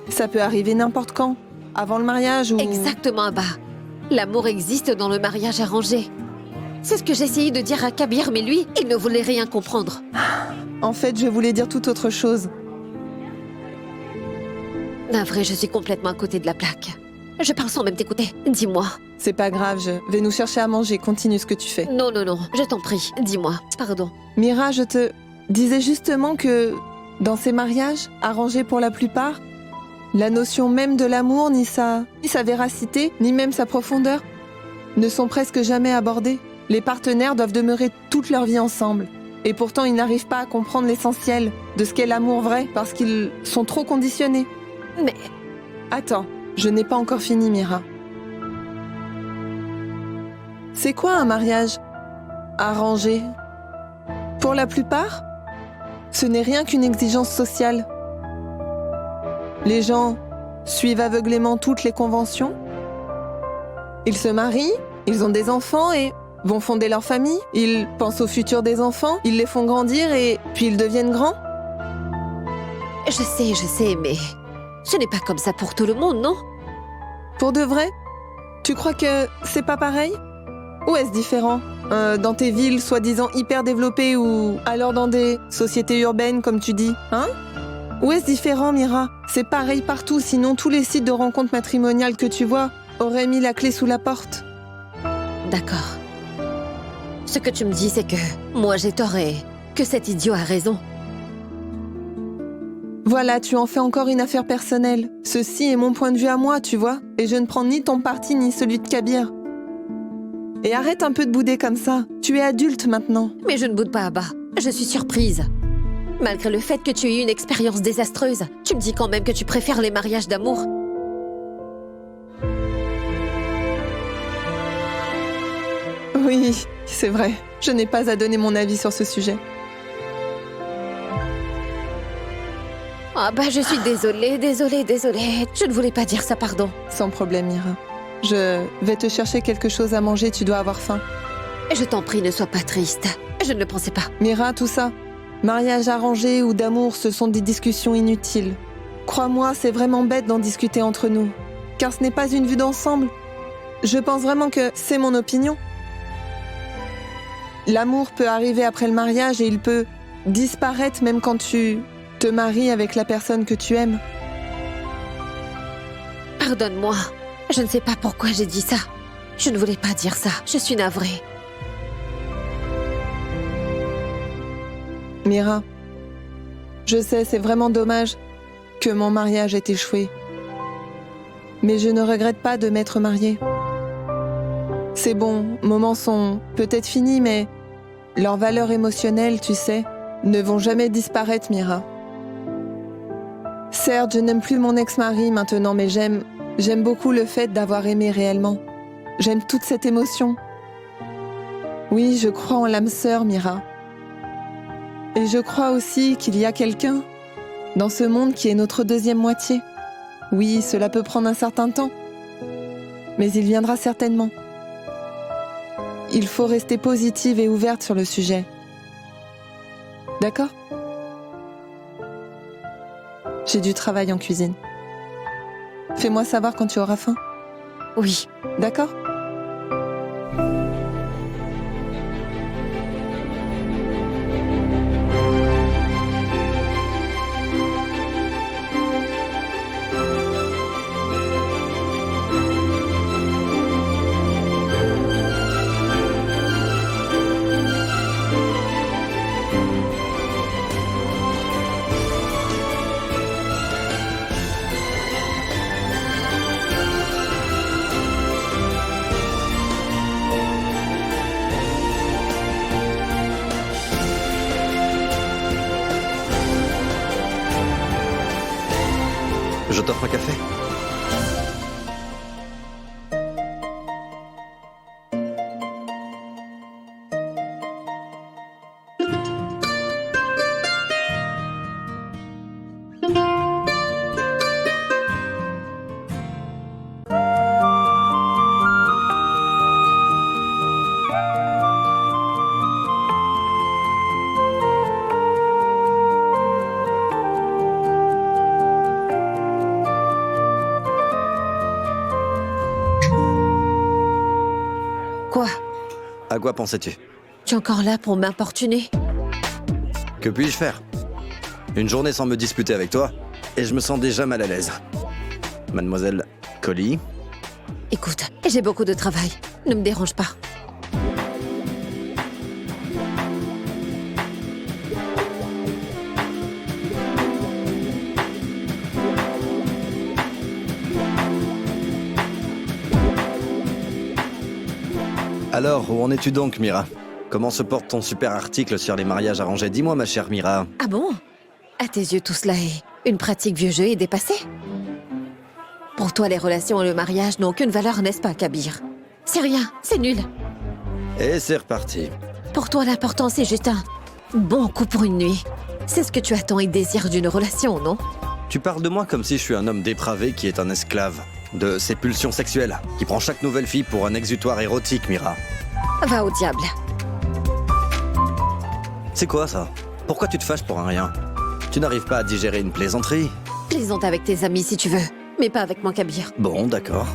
Ça peut arriver n'importe quand, avant le mariage ou... Exactement, Abba. L'amour existe dans le mariage arrangé. C'est ce que j'essayais de dire à Kabir, mais lui, il ne voulait rien comprendre. En fait, je voulais dire tout autre chose. Navré, je suis complètement à côté de la plaque. Je parle sans même t'écouter. Dis-moi. C'est pas grave, je vais nous chercher à manger. Continue ce que tu fais. Non, non, non, je t'en prie. Dis-moi. Pardon. Mira, je te disais justement que dans ces mariages, arrangés pour la plupart, la notion même de l'amour, ni sa véracité, ni même sa profondeur, ne sont presque jamais abordées. Les partenaires doivent demeurer toute leur vie ensemble. Et pourtant, ils n'arrivent pas à comprendre l'essentiel de ce qu'est l'amour vrai, parce qu'ils sont trop conditionnés. Mais... Attends, je n'ai pas encore fini, Mira. C'est quoi un mariage arrangé? Pour la plupart, ce n'est rien qu'une exigence sociale. Les gens suivent aveuglément toutes les conventions. Ils se marient, ils ont des enfants et vont fonder leur famille. Ils pensent au futur des enfants, ils les font grandir et puis ils deviennent grands. Je sais, mais ce n'est pas comme ça pour tout le monde, non? Pour de vrai? Tu crois que c'est pas pareil? Ou est-ce différent? Dans tes villes soi-disant hyper développées ou alors dans des sociétés urbaines comme tu dis, hein? Ou est-ce différent, Mira? C'est pareil partout, sinon tous les sites de rencontres matrimoniales que tu vois auraient mis la clé sous la porte. D'accord. Ce que tu me dis, c'est que moi j'ai tort et que cet idiot a raison. Voilà, tu en fais encore une affaire personnelle. Ceci est mon point de vue à moi, tu vois, et je ne prends ni ton parti ni celui de Kabir. Et arrête un peu de bouder comme ça. Tu es adulte maintenant. Mais je ne boude pas, Abba. Je suis surprise. Malgré le fait que tu aies eu une expérience désastreuse, tu me dis quand même que tu préfères les mariages d'amour. Oui, c'est vrai. Je n'ai pas à donner mon avis sur ce sujet. Ah bah je suis désolée. Je ne voulais pas dire ça, pardon. Sans problème, Mira. Je vais te chercher quelque chose à manger, tu dois avoir faim. Je t'en prie, ne sois pas triste. Je ne le pensais pas. Mira, tout ça, mariage arrangé ou d'amour, ce sont des discussions inutiles. Crois-moi, c'est vraiment bête d'en discuter entre nous. Car ce n'est pas une vue d'ensemble. Je pense vraiment que c'est mon opinion. L'amour peut arriver après le mariage et il peut disparaître même quand tu te maries avec la personne que tu aimes. Pardonne-moi. Je ne sais pas pourquoi j'ai dit ça. Je ne voulais pas dire ça. Je suis navrée. Mira, je sais, c'est vraiment dommage que mon mariage ait échoué. Mais je ne regrette pas de m'être mariée. Ces bons moments sont peut-être finis, mais leurs valeurs émotionnelles, tu sais, ne vont jamais disparaître, Mira. Certes, je n'aime plus mon ex-mari maintenant, mais j'aime beaucoup le fait d'avoir aimé réellement. J'aime toute cette émotion. Oui, je crois en l'âme sœur, Mira. Et je crois aussi qu'il y a quelqu'un dans ce monde qui est notre deuxième moitié. Oui, cela peut prendre un certain temps, mais il viendra certainement. Il faut rester positive et ouverte sur le sujet. D'accord ? J'ai du travail en cuisine. Fais-moi savoir quand tu auras faim. Oui. D'accord ? Je t'offre un café. Quoi? À quoi pensais-tu? Tu es encore là pour m'importuner? Que puis-je faire? Une journée sans me disputer avec toi, et je me sens déjà mal à l'aise. Mademoiselle Collie? Écoute, j'ai beaucoup de travail. Ne me dérange pas. Alors, où en es-tu donc, Mira? Comment se porte ton super article sur les mariages arrangés? Dis-moi, ma chère Mira. Ah bon? À tes yeux, tout cela est une pratique vieux jeu et dépassée? Pour toi, les relations et le mariage n'ont aucune valeur, n'est-ce pas, Kabir? C'est rien, c'est nul. Et c'est reparti. Pour toi, l'important, c'est juste un bon coup pour une nuit. C'est ce que tu attends et désires d'une relation, non? Tu parles de moi comme si je suis un homme dépravé qui est un esclave de ses pulsions sexuelles, qui prend chaque nouvelle fille pour un exutoire érotique, Mira. Va au diable. C'est quoi ça? Pourquoi tu te fâches pour un rien? Tu n'arrives pas à digérer une plaisanterie? Plaisante avec tes amis si tu veux, mais pas avec moi, Kabir. Bon, d'accord.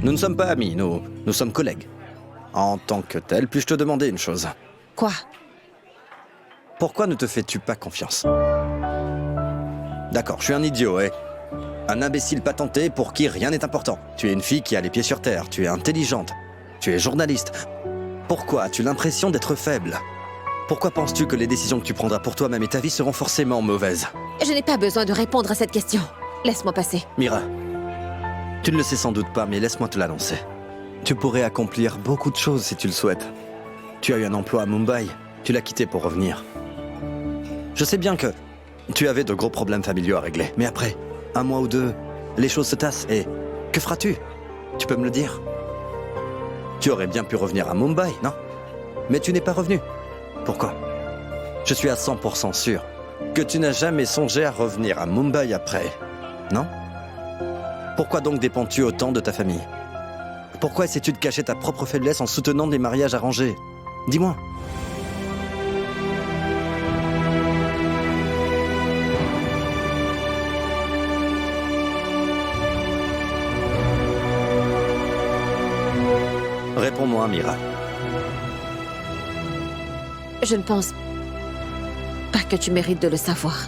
Nous ne sommes pas amis, nous sommes collègues. En tant que tel, puis-je te demander une chose? Quoi? Pourquoi ne te fais-tu pas confiance? D'accord, je suis un idiot, un imbécile patenté pour qui rien n'est important. Tu es une fille qui a les pieds sur terre, tu es intelligente, tu es journaliste. Pourquoi as-tu l'impression d'être faible? Pourquoi penses-tu que les décisions que tu prendras pour toi-même et ta vie seront forcément mauvaises? Je n'ai pas besoin de répondre à cette question. Laisse-moi passer. Mira, tu ne le sais sans doute pas, mais laisse-moi te l'annoncer. Tu pourrais accomplir beaucoup de choses si tu le souhaites. Tu as eu un emploi à Mumbai, tu l'as quitté pour revenir. Je sais bien que tu avais de gros problèmes familiaux à régler, mais après, un mois ou deux, les choses se tassent et que feras-tu? Tu peux me le dire? Tu aurais bien pu revenir à Mumbai, non? Mais tu n'es pas revenu. Pourquoi? Je suis à 100% sûr que tu n'as jamais songé à revenir à Mumbai après, non? Pourquoi donc dépends-tu autant de ta famille? Pourquoi essaies-tu de cacher ta propre faiblesse en soutenant des mariages arrangés? Dis-moi. Réponds-moi, Mira. Je ne pense pas que tu mérites de le savoir.